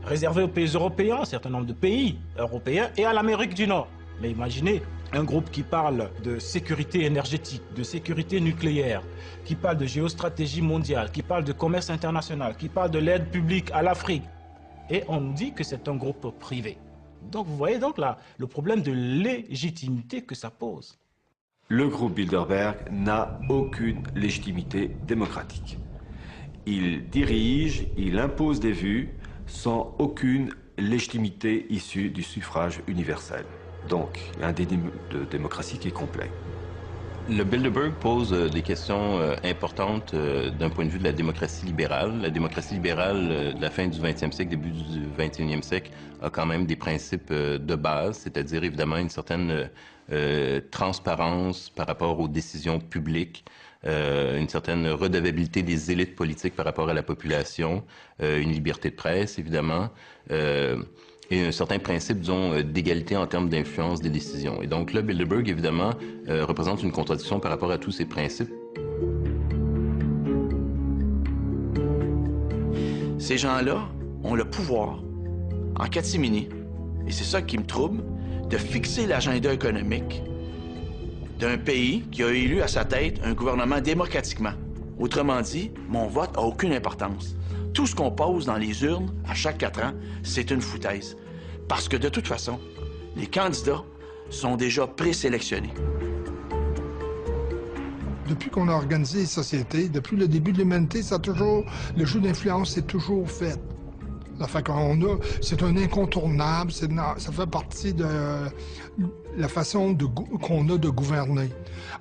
Réservé aux pays européens, un certain nombre de pays européens, et à l'Amérique du Nord. Mais imaginez un groupe qui parle de sécurité énergétique, de sécurité nucléaire, qui parle de géostratégie mondiale, qui parle de commerce international, qui parle de l'aide publique à l'Afrique. Et on nous dit que c'est un groupe privé. Donc vous voyez donc là le problème de légitimité que ça pose. Le groupe Bilderberg n'a aucune légitimité démocratique. Il dirige, il impose des vues sans aucune légitimité issue du suffrage universel. Donc, il y a un déni de démocratie qui est complet. Le Bilderberg pose des questions importantes d'un point de vue de la démocratie libérale. La démocratie libérale de la fin du 20e siècle, début du 21e siècle, a quand même des principes de base, c'est-à-dire évidemment une certaine transparence par rapport aux décisions publiques, une certaine redevabilité des élites politiques par rapport à la population, une liberté de presse, évidemment, et un certain principe, disons, d'égalité en termes d'influence des décisions. Et donc là, Bilderberg, évidemment, représente une contradiction par rapport à tous ces principes. Ces gens-là ont le pouvoir, en catimini, et c'est ça qui me trouble, de fixer l'agenda économique d'un pays qui a élu à sa tête un gouvernement démocratiquement. Autrement dit, mon vote n'a aucune importance. Tout ce qu'on pose dans les urnes à chaque 4 ans, c'est une foutaise. Parce que de toute façon, les candidats sont déjà présélectionnés. Depuis qu'on a organisé les sociétés, depuis le début de l'humanité, le jeu d'influence s'est toujours fait. C'est un incontournable, ça fait partie de la façon qu'on a de gouverner.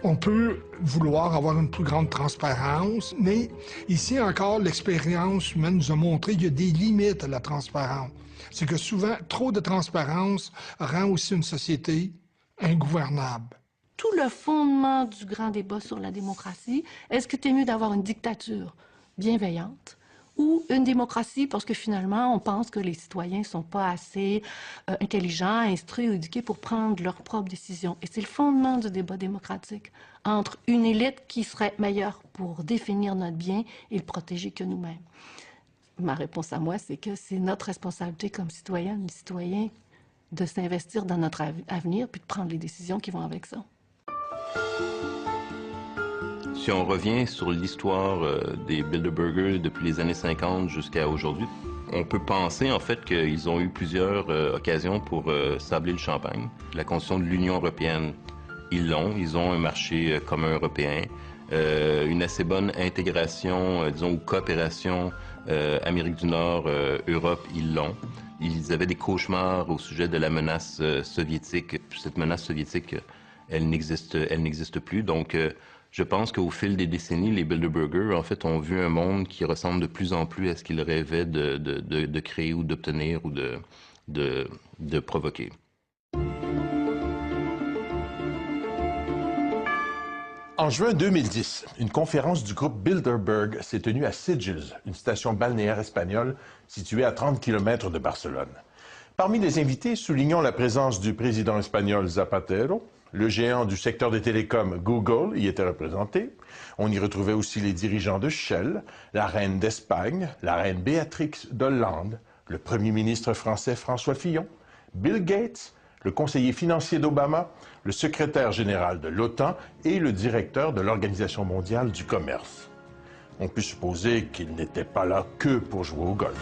On peut vouloir avoir une plus grande transparence, mais ici encore, l'expérience humaine nous a montré qu'il y a des limites à la transparence. C'est que souvent, trop de transparence rend aussi une société ingouvernable. Tout le fondement du grand débat sur la démocratie, est-ce que c'est mieux d'avoir une dictature bienveillante ou une démocratie parce que finalement, on pense que les citoyens ne sont pas assez intelligents, instruits ou éduqués pour prendre leurs propres décisions. Et c'est le fondement du débat démocratique entre une élite qui serait meilleure pour définir notre bien et le protéger que nous-mêmes. Ma réponse à moi, c'est que c'est notre responsabilité comme citoyennes et citoyens de s'investir dans notre avenir puis de prendre les décisions qui vont avec ça. Si on revient sur l'histoire des Bilderbergers depuis les années 50 jusqu'à aujourd'hui, on peut penser en fait qu'ils ont eu plusieurs occasions pour sabler le champagne. La Constitution de l'Union européenne, ils l'ont. Ils ont un marché commun européen, une assez bonne intégration, disons, ou coopération Amérique du Nord, Europe, ils l'ont. Ils avaient des cauchemars au sujet de la menace soviétique. Cette menace soviétique, elle n'existe plus. Donc, je pense qu'au fil des décennies, les Bilderbergers, en fait, ont vu un monde qui ressemble de plus en plus à ce qu'ils rêvaient de créer ou d'obtenir ou de provoquer. En juin 2010, une conférence du groupe Bilderberg s'est tenue à Sitges, une station balnéaire espagnole située à 30 km de Barcelone. Parmi les invités, soulignons la présence du président espagnol Zapatero, le géant du secteur des télécoms Google y était représenté, On y retrouvait aussi les dirigeants de Shell, la reine d'Espagne, la reine Béatrix d'Hollande, le premier ministre français François Fillon, Bill Gates, le conseiller financier d'Obama, le secrétaire général de l'OTAN et le directeur de l'Organisation mondiale du commerce. On peut supposer qu'ils n'étaient pas là que pour jouer au golf.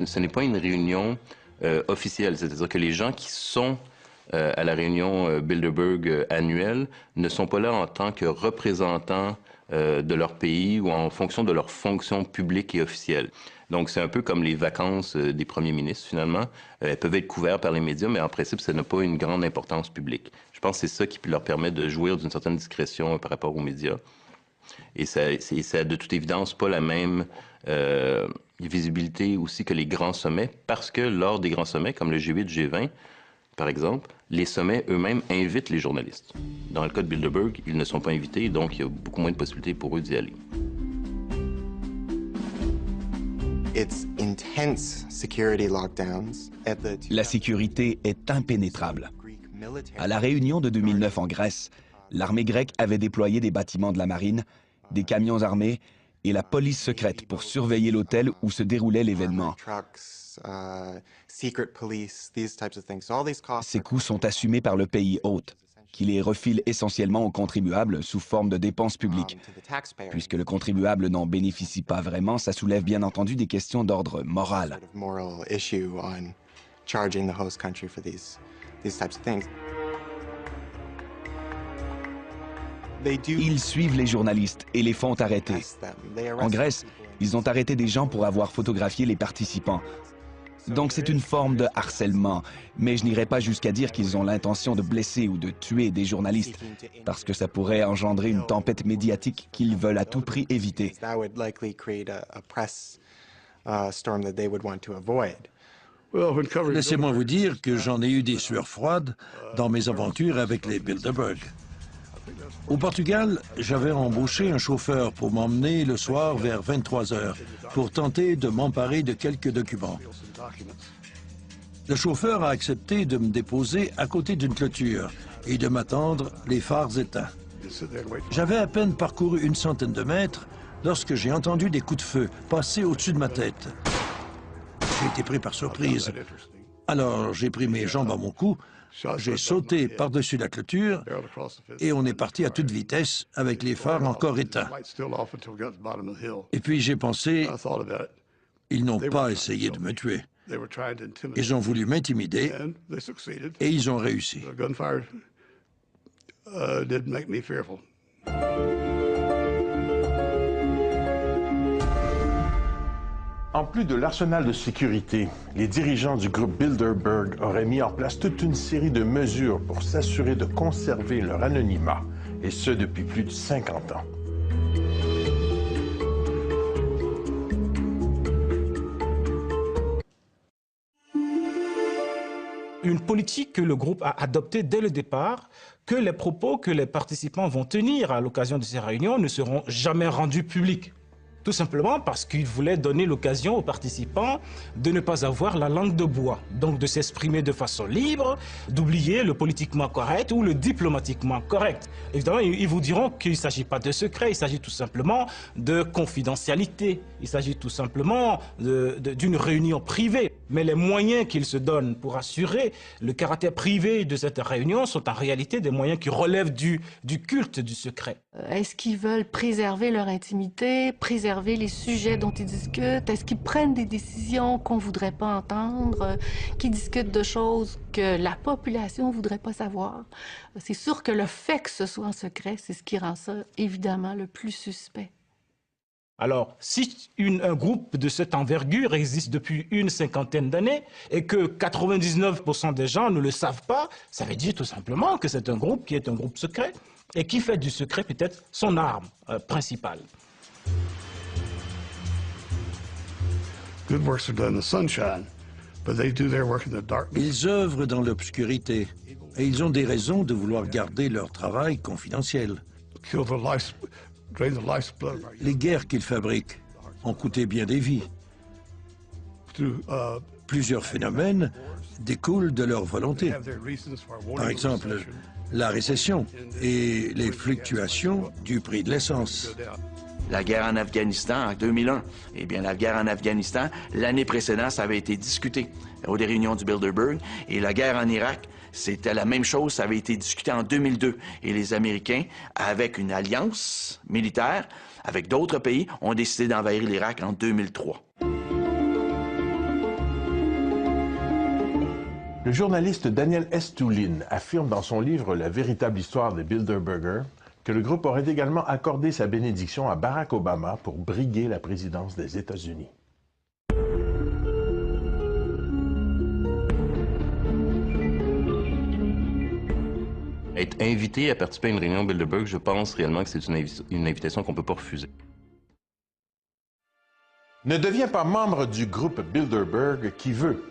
Ce n'est pas une réunion officielle, c'est-à-dire que les gens qui sont à la réunion Bilderberg annuelle ne sont pas là en tant que représentants de leur pays ou en fonction de leur fonction publique et officielle. Donc, c'est un peu comme les vacances des premiers ministres, finalement. Elles peuvent être couvertes par les médias, mais en principe, ça n'a pas une grande importance publique. Je pense que c'est ça qui leur permet de jouir d'une certaine discrétion par rapport aux médias. Et ça a de toute évidence pas la même visibilité aussi que les grands sommets, parce que lors des grands sommets, comme le G8, G20, par exemple, les sommets eux-mêmes invitent les journalistes. Dans le cas de Bilderberg, ils ne sont pas invités, donc il y a beaucoup moins de possibilités pour eux d'y aller. La sécurité est impénétrable. À la réunion de 2009 en Grèce, l'armée grecque avait déployé des bâtiments de la marine, des camions armés et la police secrète pour surveiller l'hôtel où se déroulait l'événement. Ces coûts sont assumés par le pays hôte, qui les refile essentiellement aux contribuables sous forme de dépenses publiques. Puisque le contribuable n'en bénéficie pas vraiment, ça soulève bien entendu des questions d'ordre moral. Ils suivent les journalistes et les font arrêter. En Grèce, ils ont arrêté des gens pour avoir photographié les participants. Donc c'est une forme de harcèlement, mais je n'irai pas jusqu'à dire qu'ils ont l'intention de blesser ou de tuer des journalistes, parce que ça pourrait engendrer une tempête médiatique qu'ils veulent à tout prix éviter. Laissez-moi vous dire que j'en ai eu des sueurs froides dans mes aventures avec les Bilderberg. Au Portugal, j'avais embauché un chauffeur pour m'emmener le soir vers 23 h pour tenter de m'emparer de quelques documents. Le chauffeur a accepté de me déposer à côté d'une clôture et de m'attendre les phares éteints. J'avais à peine parcouru une centaine de mètres lorsque j'ai entendu des coups de feu passer au-dessus de ma tête. J'ai été pris par surprise. Alors j'ai pris mes jambes à mon cou, j'ai sauté par-dessus la clôture et on est parti à toute vitesse avec les phares encore éteints. Et puis j'ai pensé, ils n'ont pas essayé de me tuer. Ils ont voulu m'intimider et ils ont réussi. En plus de l'arsenal de sécurité, les dirigeants du groupe Bilderberg auraient mis en place toute une série de mesures pour s'assurer de conserver leur anonymat, et ce depuis plus de 50 ans. Une politique que le groupe a adoptée dès le départ, que les propos que les participants vont tenir à l'occasion de ces réunions ne seront jamais rendus publics. Tout simplement parce qu'ils voulaient donner l'occasion aux participants de ne pas avoir la langue de bois, donc de s'exprimer de façon libre, d'oublier le politiquement correct ou le diplomatiquement correct. Évidemment, ils vous diront qu'il ne s'agit pas de secret, il s'agit tout simplement de confidentialité, il s'agit tout simplement d'une réunion privée. Mais les moyens qu'ils se donnent pour assurer le caractère privé de cette réunion sont en réalité des moyens qui relèvent du culte du secret. Est-ce qu'ils veulent préserver leur intimité, préserver les sujets dont ils discutent? Est-ce qu'ils prennent des décisions qu'on ne voudrait pas entendre, qui discutent de choses que la population ne voudrait pas savoir? C'est sûr que le fait que ce soit en secret, c'est ce qui rend ça évidemment le plus suspect. Alors, si un groupe de cette envergure existe depuis une cinquantaine d'années et que 99% des gens ne le savent pas, ça veut dire tout simplement que c'est un groupe qui est un groupe secret et qui fait du secret peut-être son arme principale. Ils œuvrent dans l'obscurité et ils ont des raisons de vouloir garder leur travail confidentiel. Les guerres qu'ils fabriquent ont coûté bien des vies. Plusieurs phénomènes découlent de leur volonté. Par exemple, la récession et les fluctuations du prix de l'essence. La guerre en Afghanistan en 2001. Eh bien, la guerre en Afghanistan, l'année précédente, ça avait été discuté aux réunions du Bilderberg. Et la guerre en Irak, c'était la même chose, ça avait été discuté en 2002. Et les Américains, avec une alliance militaire, avec d'autres pays, ont décidé d'envahir l'Irak en 2003. Le journaliste Daniel Estulin affirme dans son livre La véritable histoire des Bilderberger que le groupe aurait également accordé sa bénédiction à Barack Obama pour briguer la présidence des États-Unis. Être invité à participer à une réunion Bilderberg, je pense réellement que c'est une invitation qu'on ne peut pas refuser. Ne deviens pas membre du groupe Bilderberg qui veut.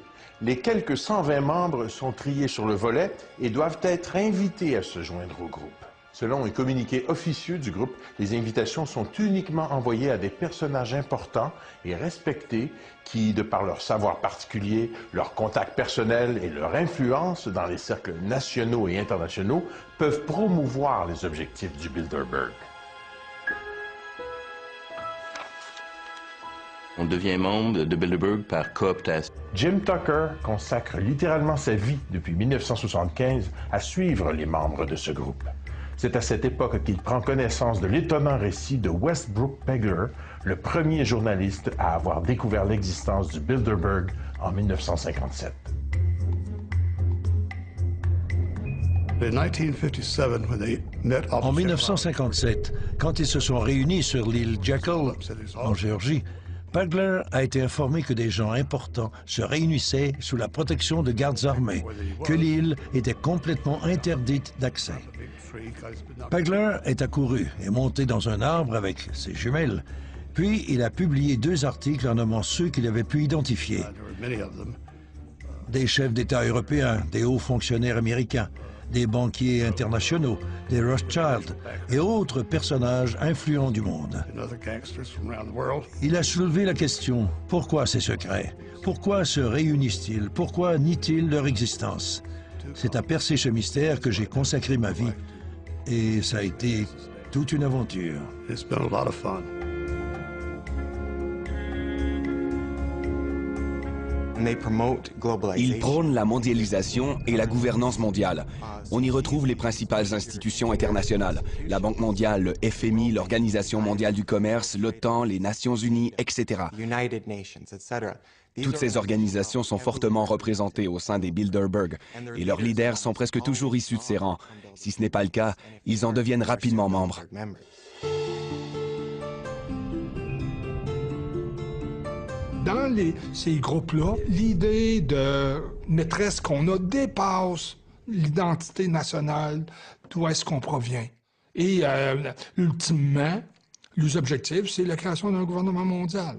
Les quelques 120 membres sont triés sur le volet et doivent être invités à se joindre au groupe. Selon un communiqué officieux du groupe, les invitations sont uniquement envoyées à des personnages importants et respectés qui, de par leur savoir particulier, leurs contacts personnels et leur influence dans les cercles nationaux et internationaux, peuvent promouvoir les objectifs du Bilderberg. On devient membre de Bilderberg par cooptation. Jim Tucker consacre littéralement sa vie depuis 1975 à suivre les membres de ce groupe. C'est à cette époque qu'il prend connaissance de l'étonnant récit de Westbrook Pegler, le premier journaliste à avoir découvert l'existence du Bilderberg en 1957. En 1957, quand ils se sont réunis sur l'île Jekyll, en Géorgie, Pegler a été informé que des gens importants se réunissaient sous la protection de gardes armés, que l'île était complètement interdite d'accès. Pegler est accouru et monté dans un arbre avec ses jumelles, puis il a publié 2 articles en nommant ceux qu'il avait pu identifier. Des chefs d'État européens, des hauts fonctionnaires américains, des banquiers internationaux, des Rothschild et autres personnages influents du monde. Il a soulevé la question, pourquoi ces secrets? Pourquoi se réunissent-ils? Pourquoi nient-ils leur existence? C'est à percer ce mystère que j'ai consacré ma vie et ça a été toute une aventure. Ils prônent la mondialisation et la gouvernance mondiale. On y retrouve les principales institutions internationales, la Banque mondiale, le FMI, l'Organisation mondiale du commerce, l'OTAN, les Nations unies, etc. Toutes ces organisations sont fortement représentées au sein des Bilderberg et leurs leaders sont presque toujours issus de ces rangs. Si ce n'est pas le cas, ils en deviennent rapidement membres. Dans ces groupes-là, l'idée de maîtresse qu'on a dépasse l'identité nationale, d'où est-ce qu'on provient. Et ultimement, les objectifs, c'est la création d'un gouvernement mondial.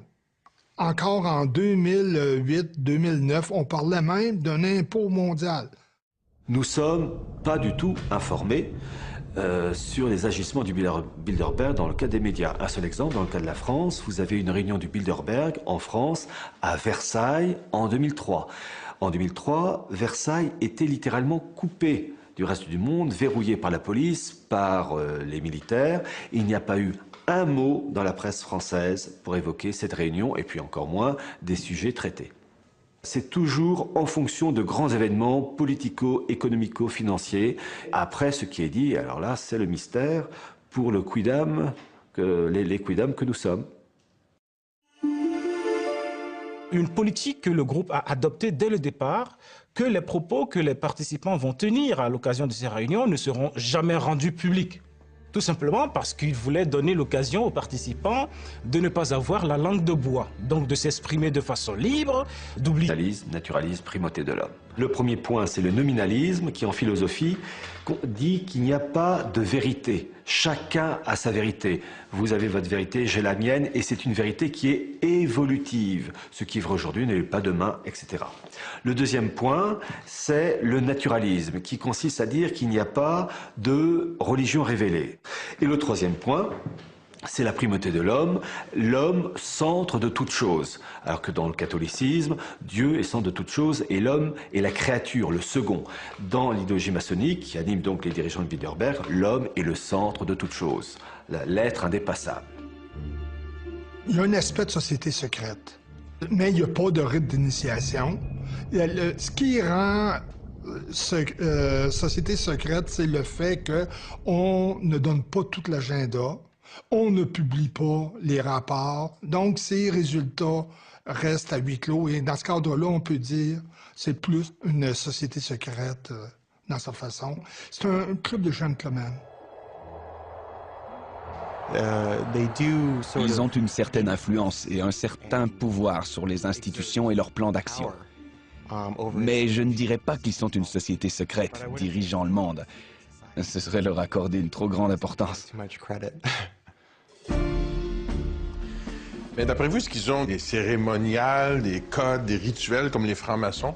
Encore en 2008-2009, on parlait même d'un impôt mondial. Nous sommes pas du tout informés sur les agissements du Bilderberg dans le cas des médias. Un seul exemple, dans le cas de la France, vous avez une réunion du Bilderberg en France, à Versailles, en 2003. En 2003, Versailles était littéralement coupé du reste du monde, verrouillé par la police, par les militaires. Il n'y a pas eu un mot dans la presse française pour évoquer cette réunion, et puis encore moins des sujets traités. C'est toujours en fonction de grands événements politico-économico-financiers. Après, ce qui est dit, alors là, c'est le mystère pour le quidam, les quidam que nous sommes. Une politique que le groupe a adoptée dès le départ, que les propos que les participants vont tenir à l'occasion de ces réunions ne seront jamais rendus publics. Tout simplement parce qu'il voulait donner l'occasion aux participants de ne pas avoir la langue de bois, donc de s'exprimer de façon libre, d'oublier... Naturalisme, primauté de l'homme. Le premier point, c'est le nominalisme, qui en philosophie dit qu'il n'y a pas de vérité. Chacun a sa vérité. Vous avez votre vérité, j'ai la mienne, et c'est une vérité qui est évolutive. Ce qui est vrai aujourd'hui n'est pas demain, etc. Le deuxième point, c'est le naturalisme, qui consiste à dire qu'il n'y a pas de religion révélée. Et le troisième point, c'est la primauté de l'homme, centre de toute chose. Alors que dans le catholicisme, Dieu est centre de toute chose et l'homme est la créature, le second. Dans l'idéologie maçonnique, qui anime donc les dirigeants de Bilderberg, l'homme est le centre de toute chose, l'être indépassable. Il y a un aspect de société secrète, mais il n'y a pas de rite d'initiation. Ce qui rend société secrète, c'est le fait qu'on ne donne pas tout l'agenda. On ne publie pas les rapports, donc ces résultats restent à huis clos. Et dans ce cadre-là, on peut dire que c'est plus une société secrète dans sa façon. C'est un club de gentlemen. Ils ont une certaine influence et un certain pouvoir sur les institutions et leurs plans d'action. Mais je ne dirais pas qu'ils sont une société secrète dirigeant le monde. Ce serait leur accorder une trop grande importance. Mais d'après vous, est-ce qu'ils ont des cérémoniales, des codes, des rituels comme les francs-maçons?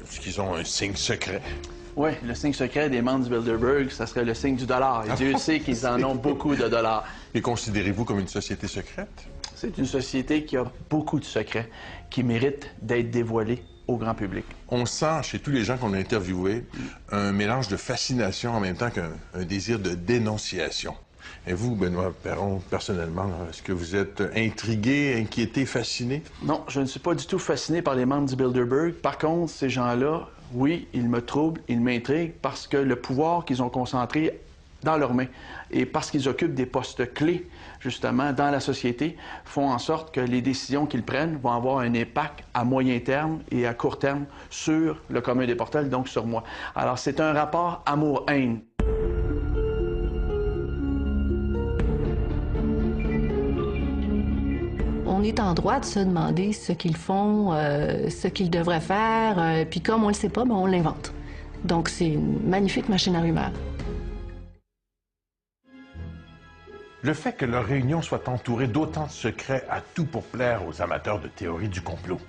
Est-ce qu'ils ont un signe secret? Oui, le signe secret des membres du Bilderberg, ça serait le signe du dollar. Et Dieu sait qu'ils en ont beaucoup de dollars. Les considérez-vous comme une société secrète? C'est une société qui a beaucoup de secrets, qui méritent d'être dévoilés au grand public. On sent chez tous les gens qu'on a interviewés un mélange de fascination en même temps qu'un désir de dénonciation. Et vous, Benoît Perron, personnellement, est-ce que vous êtes intrigué, inquiété, fasciné? Non, je ne suis pas du tout fasciné par les membres du Bilderberg. Par contre, ces gens-là, oui, ils me troublent, ils m'intriguent parce que le pouvoir qu'ils ont concentré dans leurs mains et parce qu'ils occupent des postes clés, justement, dans la société, font en sorte que les décisions qu'ils prennent vont avoir un impact à moyen terme et à court terme sur le commun des mortels, donc sur moi. Alors, c'est un rapport amour-haine. On est en droit de se demander ce qu'ils font, ce qu'ils devraient faire, puis comme on ne le sait pas, ben on l'invente. Donc c'est une magnifique machine à rumeurs. Le fait que leur réunion soit entourée d'autant de secrets a tout pour plaire aux amateurs de théorie du complot.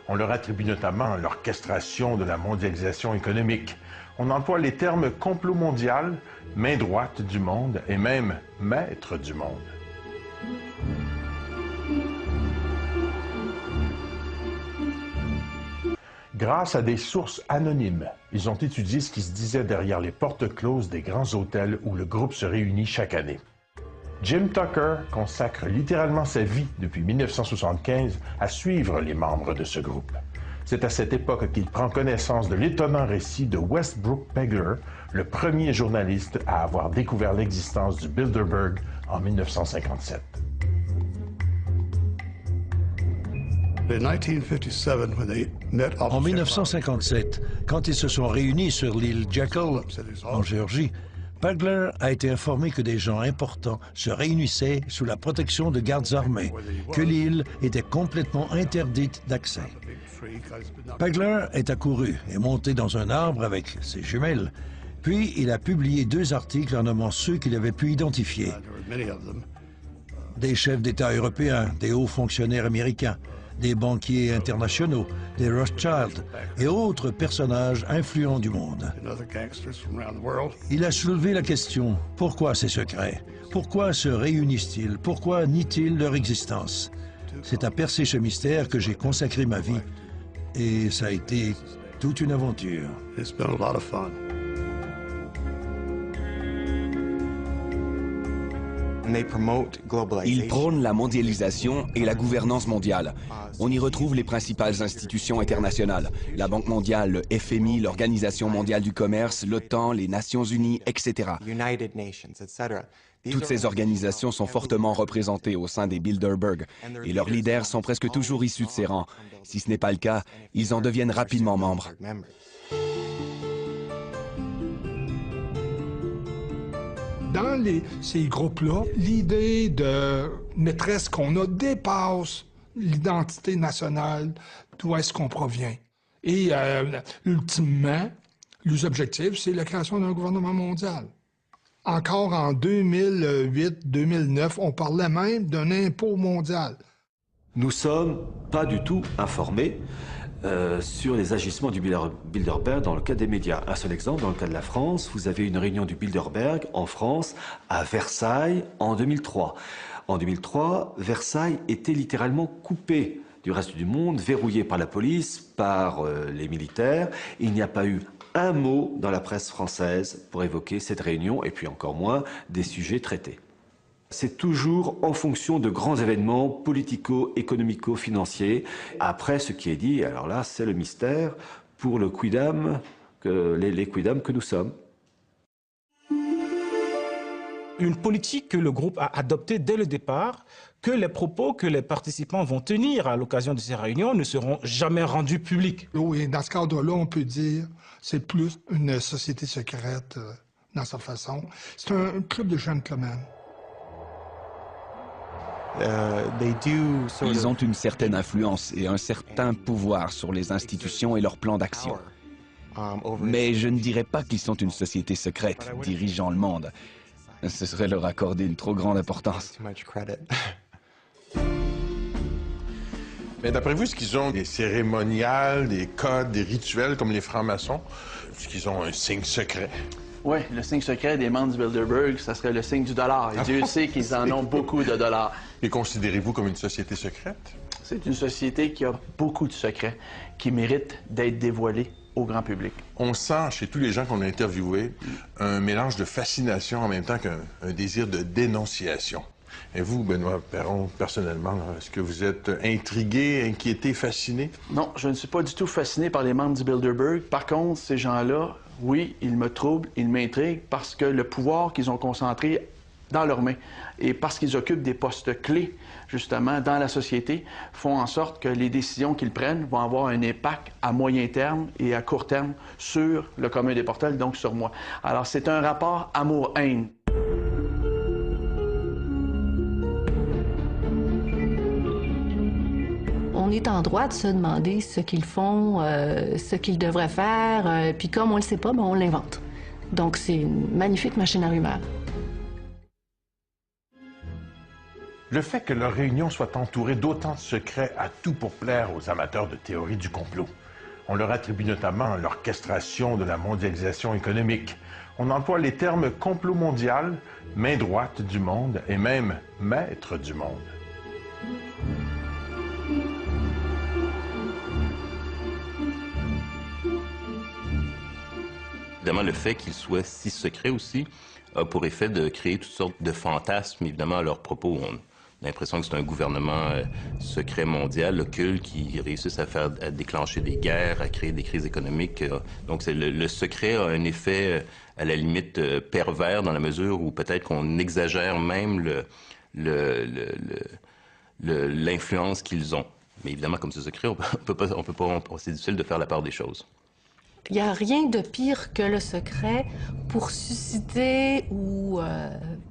On leur attribue notamment l'orchestration de la mondialisation économique. On emploie les termes complot mondial, main droite du monde et même maître du monde. Grâce à des sources anonymes, ils ont étudié ce qui se disait derrière les portes closes des grands hôtels où le groupe se réunit chaque année. Jim Tucker consacre littéralement sa vie depuis 1975 à suivre les membres de ce groupe. C'est à cette époque qu'il prend connaissance de l'étonnant récit de Westbrook Pegler, le premier journaliste à avoir découvert l'existence du Bilderberg en 1957. En 1957, quand ils se sont réunis sur l'île Jekyll, en Géorgie, Pegler a été informé que des gens importants se réunissaient sous la protection de gardes armés, que l'île était complètement interdite d'accès. Pegler est accouru et monté dans un arbre avec ses jumelles, puis il a publié 2 articles en nommant ceux qu'il avait pu identifier. Des chefs d'État européens, des hauts fonctionnaires américains, des banquiers internationaux, des Rothschild et autres personnages influents du monde. Il a soulevé la question, pourquoi ces secrets? Pourquoi se réunissent-ils? Pourquoi nient-ils leur existence? C'est à percer ce mystère que j'ai consacré ma vie et ça a été toute une aventure. Ils prônent la mondialisation et la gouvernance mondiale. On y retrouve les principales institutions internationales, la Banque mondiale, le FMI, l'Organisation mondiale du commerce, l'OTAN, les Nations unies, etc. Toutes ces organisations sont fortement représentées au sein des Bilderberg et leurs leaders sont presque toujours issus de ces rangs. Si ce n'est pas le cas, ils en deviennent rapidement membres. Dans ces groupes-là, l'idée de maîtresse qu'on a dépasse l'identité nationale, d'où est-ce qu'on provient. Et ultimement, les objectifs, c'est la création d'un gouvernement mondial. Encore en 2008-2009, on parlait même d'un impôt mondial. Nous ne sommes pas du tout informés sur les agissements du Bilderberg dans le cas des médias. Un seul exemple, dans le cas de la France, vous avez une réunion du Bilderberg en France, à Versailles, en 2003. En 2003, Versailles était littéralement coupé du reste du monde, verrouillé par la police, par les militaires. Il n'y a pas eu un mot dans la presse française pour évoquer cette réunion, et puis encore moins des sujets traités. C'est toujours en fonction de grands événements politico-économico-financiers. Après, ce qui est dit, alors là, c'est le mystère pour le quidam, les quidam que nous sommes. Une politique que le groupe a adoptée dès le départ, que les propos que les participants vont tenir à l'occasion de ces réunions ne seront jamais rendus publics. Oui, dans ce cadre-là, on peut dire c'est plus une société secrète dans sa façon. C'est un club de gentlemen. Ils ont une certaine influence et un certain pouvoir sur les institutions et leurs plans d'action. Mais je ne dirais pas qu'ils sont une société secrète dirigeant le monde. Ce serait leur accorder une trop grande importance. Mais d'après vous, est-ce qu'ils ont des cérémoniales, des codes, des rituels comme les francs-maçons? Est-ce qu'ils ont un signe secret? Oui, le signe secret des membres du Bilderberg, ça serait le signe du dollar. Et Dieu sait qu'ils en ont beaucoup de dollars. Les considérez-vous comme une société secrète? C'est une société qui a beaucoup de secrets, qui méritent d'être dévoilés au grand public. On sent chez tous les gens qu'on a interviewés un mélange de fascination en même temps qu'un désir de dénonciation. Et vous, Benoît Perron, personnellement, est-ce que vous êtes intrigué, inquiété, fasciné? Non, je ne suis pas du tout fasciné par les membres du Bilderberg. Par contre, ces gens-là, oui, ils me troublent, ils m'intriguent parce que le pouvoir qu'ils ont concentré dans leurs mains et parce qu'ils occupent des postes clés, justement, dans la société, font en sorte que les décisions qu'ils prennent vont avoir un impact à moyen terme et à court terme sur le commun des mortels, donc sur moi. Alors, c'est un rapport amour-haine. On est en droit de se demander ce qu'ils font, ce qu'ils devraient faire, puis comme on le sait pas, ben on l'invente. Donc c'est une magnifique machine à rumeurs. Le fait que leur réunion soit entourée d'autant de secrets a tout pour plaire aux amateurs de théorie du complot. On leur attribue notamment l'orchestration de la mondialisation économique. On emploie les termes complot mondial, main droite du monde et même maître du monde. Évidemment, le fait qu'ils soient si secrets aussi a pour effet de créer toutes sortes de fantasmes, évidemment, à leur propos. On a l'impression que c'est un gouvernement secret mondial, occulte, qui réussisse à déclencher des guerres, à créer des crises économiques. Donc, le secret a un effet, à la limite, pervers dans la mesure où peut-être qu'on exagère même l'influence qu'ils ont. Mais évidemment, comme c'est secret, c'est difficile de faire la part des choses. Il n'y a rien de pire que le secret pour susciter ou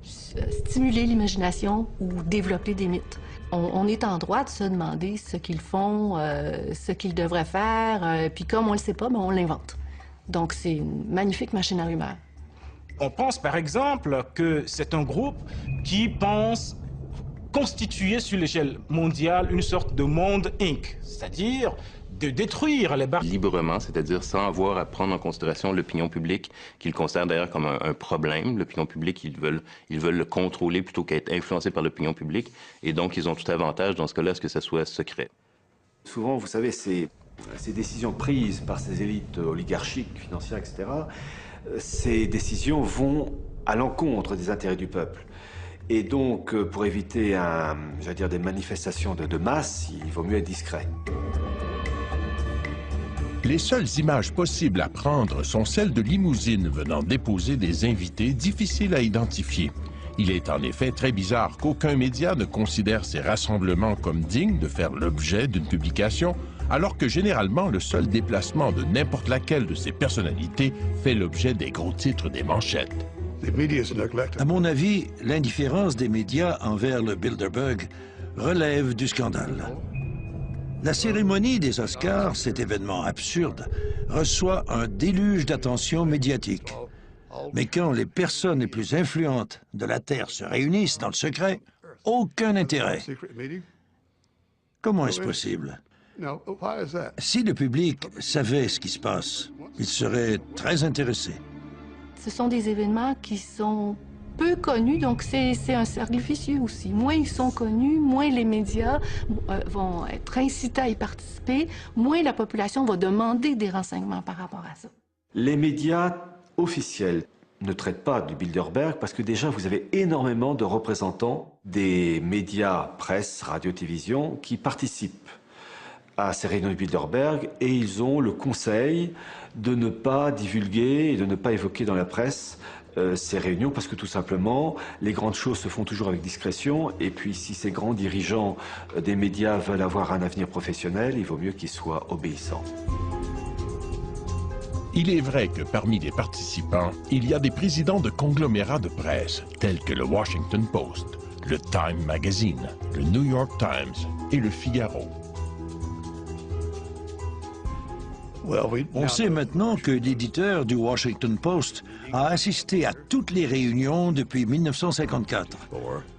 stimuler l'imagination ou développer des mythes. On est en droit de se demander ce qu'ils font, ce qu'ils devraient faire, puis comme on le sait pas, ben on l'invente. Donc c'est une magnifique machine à rumeurs. On pense par exemple que c'est un groupe qui pense constituer sur l'échelle mondiale une sorte de monde Inc., c'est-à-dire de détruire les barrières. Librement, c'est-à-dire sans avoir à prendre en considération l'opinion publique, qu'ils considèrent d'ailleurs comme un problème. L'opinion publique, ils veulent le contrôler plutôt qu'à être influencés par l'opinion publique. Et donc, ils ont tout avantage dans ce cas-là à ce que ça soit secret. Souvent, vous savez, ces décisions prises par ces élites oligarchiques, financières, etc., ces décisions vont à l'encontre des intérêts du peuple. Et donc, pour éviter des manifestations de masse, il vaut mieux être discret. Les seules images possibles à prendre sont celles de limousines venant déposer des invités difficiles à identifier. Il est en effet très bizarre qu'aucun média ne considère ces rassemblements comme dignes de faire l'objet d'une publication, alors que généralement le seul déplacement de n'importe laquelle de ces personnalités fait l'objet des gros titres des manchettes. À mon avis, l'indifférence des médias envers le Bilderberg relève du scandale. La cérémonie des Oscars, cet événement absurde, reçoit un déluge d'attention médiatique. Mais quand les personnes les plus influentes de la Terre se réunissent dans le secret, aucun intérêt. Comment est-ce possible? Si le public savait ce qui se passe, il serait très intéressé. Ce sont des événements qui sont peu connus, donc c'est un cercle vicieux aussi. Moins ils sont connus, moins les médias vont être incités à y participer, moins la population va demander des renseignements par rapport à ça. Les médias officiels ne traitent pas du Bilderberg parce que déjà vous avez énormément de représentants des médias, presse, radio, télévision qui participent à ces réunions du Bilderberg et ils ont le conseil de ne pas divulguer et de ne pas évoquer dans la presse ces réunions parce que tout simplement les grandes choses se font toujours avec discrétion et puis si ces grands dirigeants des médias veulent avoir un avenir professionnel, il vaut mieux qu'ils soient obéissants. Il est vrai que parmi les participants, il y a des présidents de conglomérats de presse, tels que le Washington Post, le Time Magazine, le New York Times et le Figaro. On sait maintenant que l'éditeur du Washington Post a assisté à toutes les réunions depuis 1954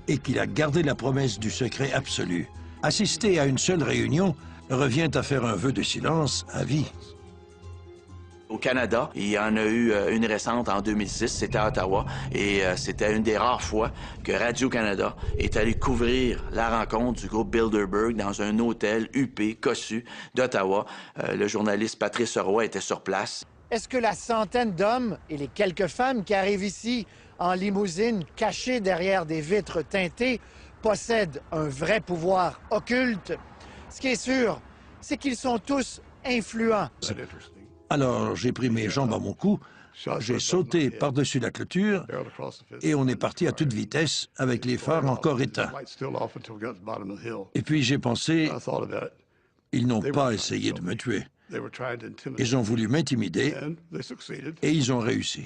et qu'il a gardé la promesse du secret absolu. Assister à une seule réunion revient à faire un vœu de silence à vie. Au Canada, il y en a eu une récente en 2006, c'était à Ottawa, et c'était une des rares fois que Radio-Canada est allé couvrir la rencontre du groupe Bilderberg dans un hôtel huppé, cossu d'Ottawa. Le journaliste Patrice Roy était sur place. Est-ce que la centaine d'hommes et les quelques femmes qui arrivent ici en limousine, cachées derrière des vitres teintées, possèdent un vrai pouvoir occulte? Ce qui est sûr, c'est qu'ils sont tous influents. Alors, j'ai pris mes jambes à mon cou, j'ai sauté par-dessus la clôture et on est parti à toute vitesse avec les phares encore éteints. Et puis j'ai pensé, ils n'ont pas essayé de me tuer. Ils ont voulu m'intimider et ils ont réussi.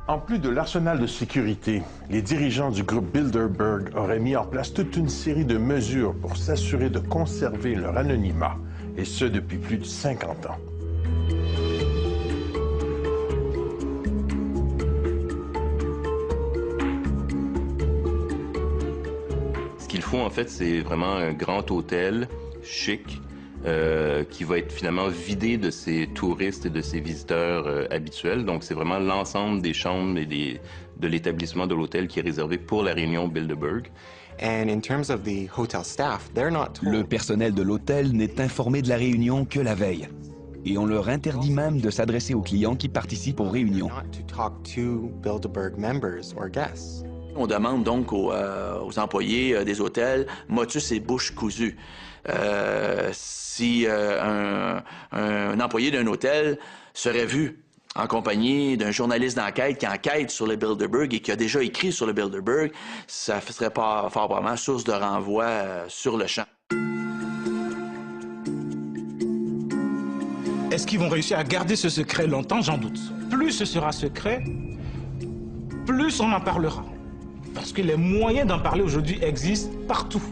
En plus de l'arsenal de sécurité, les dirigeants du groupe Bilderberg auraient mis en place toute une série de mesures pour s'assurer de conserver leur anonymat, et ce depuis plus de 50 ans. Ce qu'il faut, en fait, c'est vraiment un grand hôtel chic, qui va être finalement vidé de ses touristes et de ses visiteurs habituels. Donc, c'est vraiment l'ensemble des chambres et de l'établissement de l'hôtel qui est réservé pour la réunion Bilderberg. Le personnel de l'hôtel n'est informé de la réunion que la veille. Et on leur interdit même de s'adresser aux clients qui participent aux réunions. On demande donc aux employés des hôtels motus et bouche cousue. Si un employé d'un hôtel serait vu en compagnie d'un journaliste d'enquête qui enquête sur le Bilderberg et qui a déjà écrit sur le Bilderberg, ça serait pas fort probablement source de renvoi sur le champ. Est-ce qu'ils vont réussir à garder ce secret longtemps? J'en doute. Plus ce sera secret, plus on en parlera. Parce que les moyens d'en parler aujourd'hui existent partout.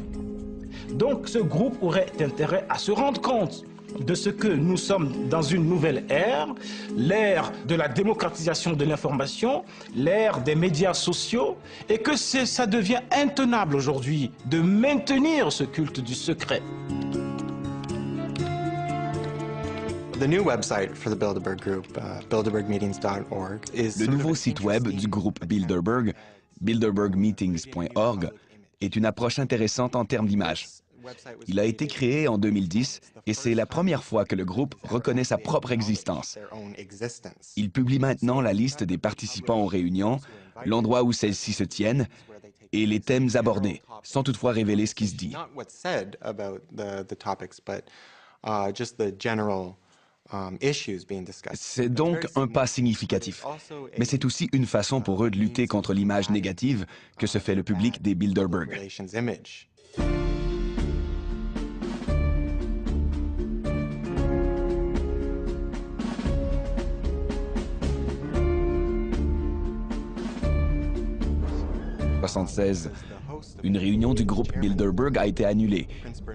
Donc ce groupe aurait intérêt à se rendre compte de ce que nous sommes dans une nouvelle ère, l'ère de la démocratisation de l'information, l'ère des médias sociaux, et que ça devient intenable aujourd'hui de maintenir ce culte du secret. The new website for the Bilderberg Group, bilderbergmeetings.org, Le nouveau site web du groupe Bilderberg, bilderbergmeetings.org, est une approche intéressante en termes d'image. Il a été créé en 2010 et c'est la première fois que le groupe reconnaît sa propre existence. Il publie maintenant la liste des participants aux réunions, l'endroit où celles-ci se tiennent et les thèmes abordés, sans toutefois révéler ce qui se dit. C'est donc un pas significatif, mais c'est aussi une façon pour eux de lutter contre l'image négative que se fait le public des Bilderberg. En 1976, une réunion du groupe Bilderberg a été annulée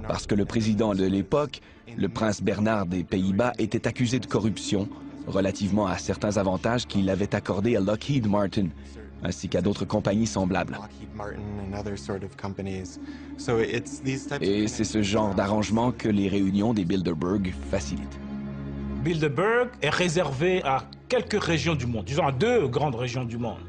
parce que le président de l'époque, le prince Bernard des Pays-Bas, était accusé de corruption relativement à certains avantages qu'il avait accordés à Lockheed Martin, ainsi qu'à d'autres compagnies semblables. Et c'est ce genre d'arrangement que les réunions des Bilderberg facilitent. Bilderberg est réservé à quelques régions du monde, disons à 2 grandes régions du monde.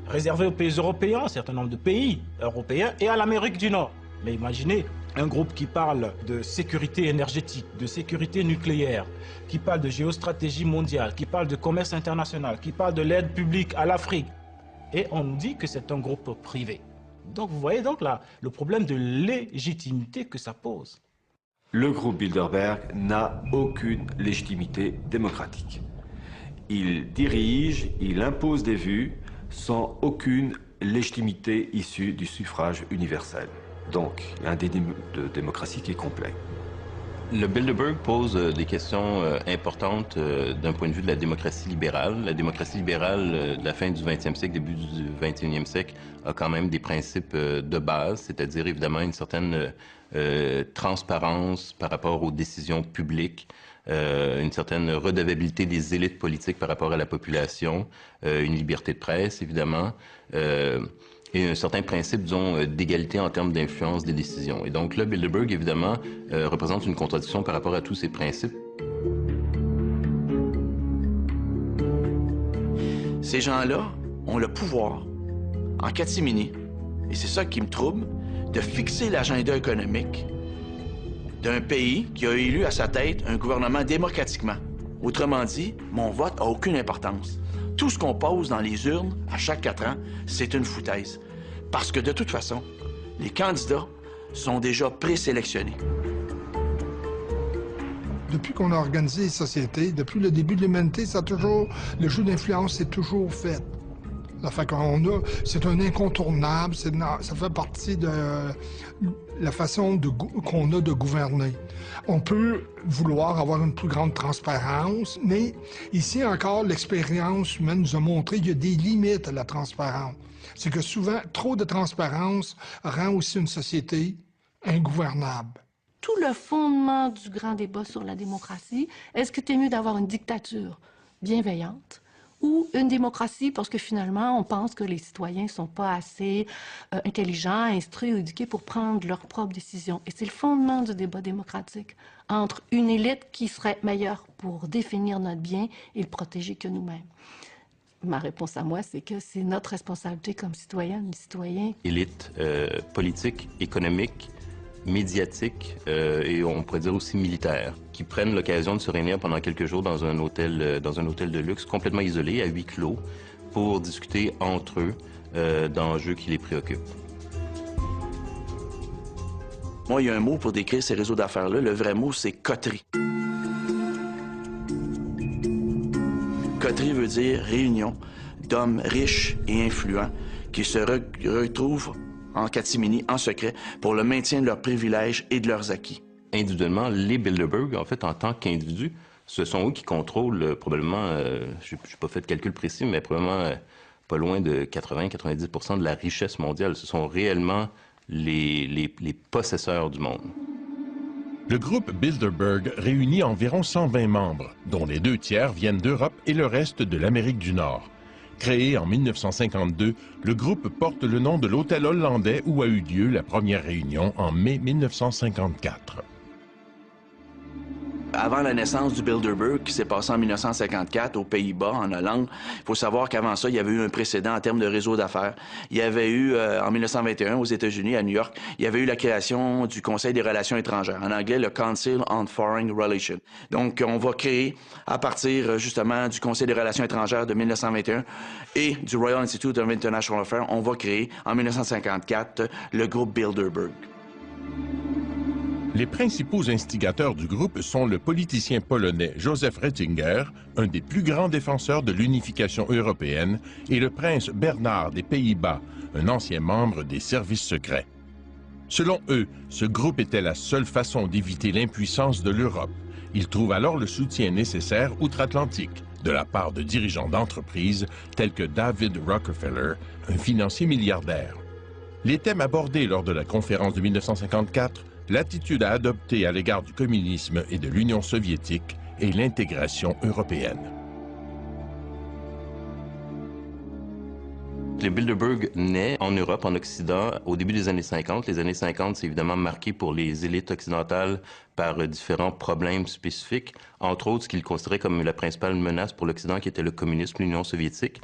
Réservé aux pays européens, un certain nombre de pays européens, et à l'Amérique du Nord. Mais imaginez un groupe qui parle de sécurité énergétique, de sécurité nucléaire, qui parle de géostratégie mondiale, qui parle de commerce international, qui parle de l'aide publique à l'Afrique. Et on nous dit que c'est un groupe privé. Donc vous voyez donc là le problème de légitimité que ça pose. Le groupe Bilderberg n'a aucune légitimité démocratique. Il dirige, il impose des vues, sans aucune légitimité issue du suffrage universel. Donc, un déni de démocratie qui est complet. Le Bilderberg pose des questions importantes d'un point de vue de la démocratie libérale. La démocratie libérale de la fin du 20e siècle, début du 21e siècle, a quand même des principes de base, c'est-à-dire évidemment une certaine transparence par rapport aux décisions publiques, une certaine redevabilité des élites politiques par rapport à la population, une liberté de presse, évidemment, et un certain principe, disons, d'égalité en termes d'influence des décisions. Et donc là, Bilderberg, évidemment, représente une contradiction par rapport à tous ces principes. Ces gens-là ont le pouvoir, en catimini, et c'est ça qui me trouble, de fixer l'agenda économique d'un pays qui a élu à sa tête un gouvernement démocratiquement. Autrement dit, mon vote n'a aucune importance. Tout ce qu'on pose dans les urnes à chaque 4 ans, c'est une foutaise. Parce que de toute façon, les candidats sont déjà présélectionnés. Depuis qu'on a organisé les sociétés, depuis le début de l'humanité, le jeu d'influence s'est toujours fait. C'est un incontournable, ça fait partie de la façon qu'on a de gouverner. On peut vouloir avoir une plus grande transparence, mais ici encore, l'expérience humaine nous a montré qu'il y a des limites à la transparence. C'est que souvent, trop de transparence rend aussi une société ingouvernable. Tout le fondement du grand débat sur la démocratie, est-ce que c'est mieux d'avoir une dictature bienveillante ou une démocratie parce que finalement, on pense que les citoyens ne sont pas assez intelligents, instruits ou éduqués pour prendre leurs propres décisions. Et c'est le fondement du débat démocratique entre une élite qui serait meilleure pour définir notre bien et le protéger que nous-mêmes. Ma réponse à moi, c'est que c'est notre responsabilité comme citoyennes et citoyens. Élite politique, économique, médiatique et on pourrait dire aussi militaire, qui prennent l'occasion de se réunir pendant quelques jours dans un hôtel de luxe complètement isolé, à huis clos, pour discuter entre eux d'enjeux qui les préoccupent. Moi, il y a un mot pour décrire ces réseaux d'affaires-là. Le vrai mot, c'est coterie. Coterie veut dire réunion d'hommes riches et influents qui se retrouvent en catimini, en secret, pour le maintien de leurs privilèges et de leurs acquis. Individuellement, les Bilderberg, en fait, en tant qu'individus, ce sont eux qui contrôlent probablement, je n'ai pas fait de calcul précis, mais probablement pas loin de 80-90% de la richesse mondiale. Ce sont réellement les possesseurs du monde. Le groupe Bilderberg réunit environ 120 membres, dont les 2 tiers viennent d'Europe et le reste de l'Amérique du Nord. Créé en 1952, le groupe porte le nom de l'hôtel hollandais où a eu lieu la première réunion en mai 1954. Avant la naissance du Bilderberg, qui s'est passé en 1954 aux Pays-Bas, en Hollande, il faut savoir qu'avant ça, il y avait eu un précédent en termes de réseau d'affaires. Il y avait eu, en 1921, aux États-Unis, à New York, il y avait eu la création du Conseil des relations étrangères. En anglais, le Council on Foreign Relations. Donc, on va créer, à partir, justement, du Conseil des relations étrangères de 1921 et du Royal Institute of International Affairs, on va créer, en 1954, le groupe Bilderberg. Les principaux instigateurs du groupe sont le politicien polonais Joseph Ratzinger, un des plus grands défenseurs de l'unification européenne, et le prince Bernard des Pays-Bas, un ancien membre des services secrets. Selon eux, ce groupe était la seule façon d'éviter l'impuissance de l'Europe. Ils trouvent alors le soutien nécessaire outre-Atlantique, de la part de dirigeants d'entreprises tels que David Rockefeller, un financier milliardaire. Les thèmes abordés lors de la conférence de 1954, l'attitude à adopter à l'égard du communisme et de l'Union soviétique et l'intégration européenne. Le Bilderberg naît en Europe, en Occident, au début des années 50. Les années 50, c'est évidemment marqué pour les élites occidentales par différents problèmes spécifiques, entre autres ce qu'ils considéraient comme la principale menace pour l'Occident, qui était le communisme, l'Union soviétique.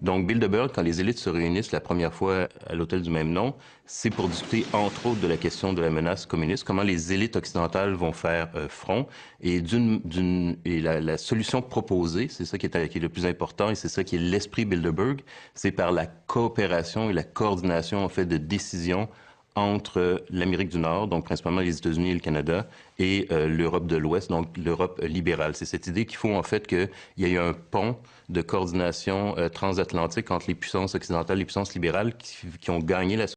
Donc Bilderberg, quand les élites se réunissent la première fois à l'hôtel du même nom, c'est pour discuter entre autres de la question de la menace communiste, comment les élites occidentales vont faire front, et la solution proposée, c'est ça qui est le plus important, et c'est ça qui est l'esprit Bilderberg, c'est par la coopération et la coordination en fait de décisions entre l'Amérique du Nord, donc principalement les États-Unis et le Canada, et l'Europe de l'Ouest, donc l'Europe libérale. C'est cette idée qu'il faut en fait qu'il y ait un pont de coordination transatlantique entre les puissances occidentales et les puissances libérales qui ont gagné la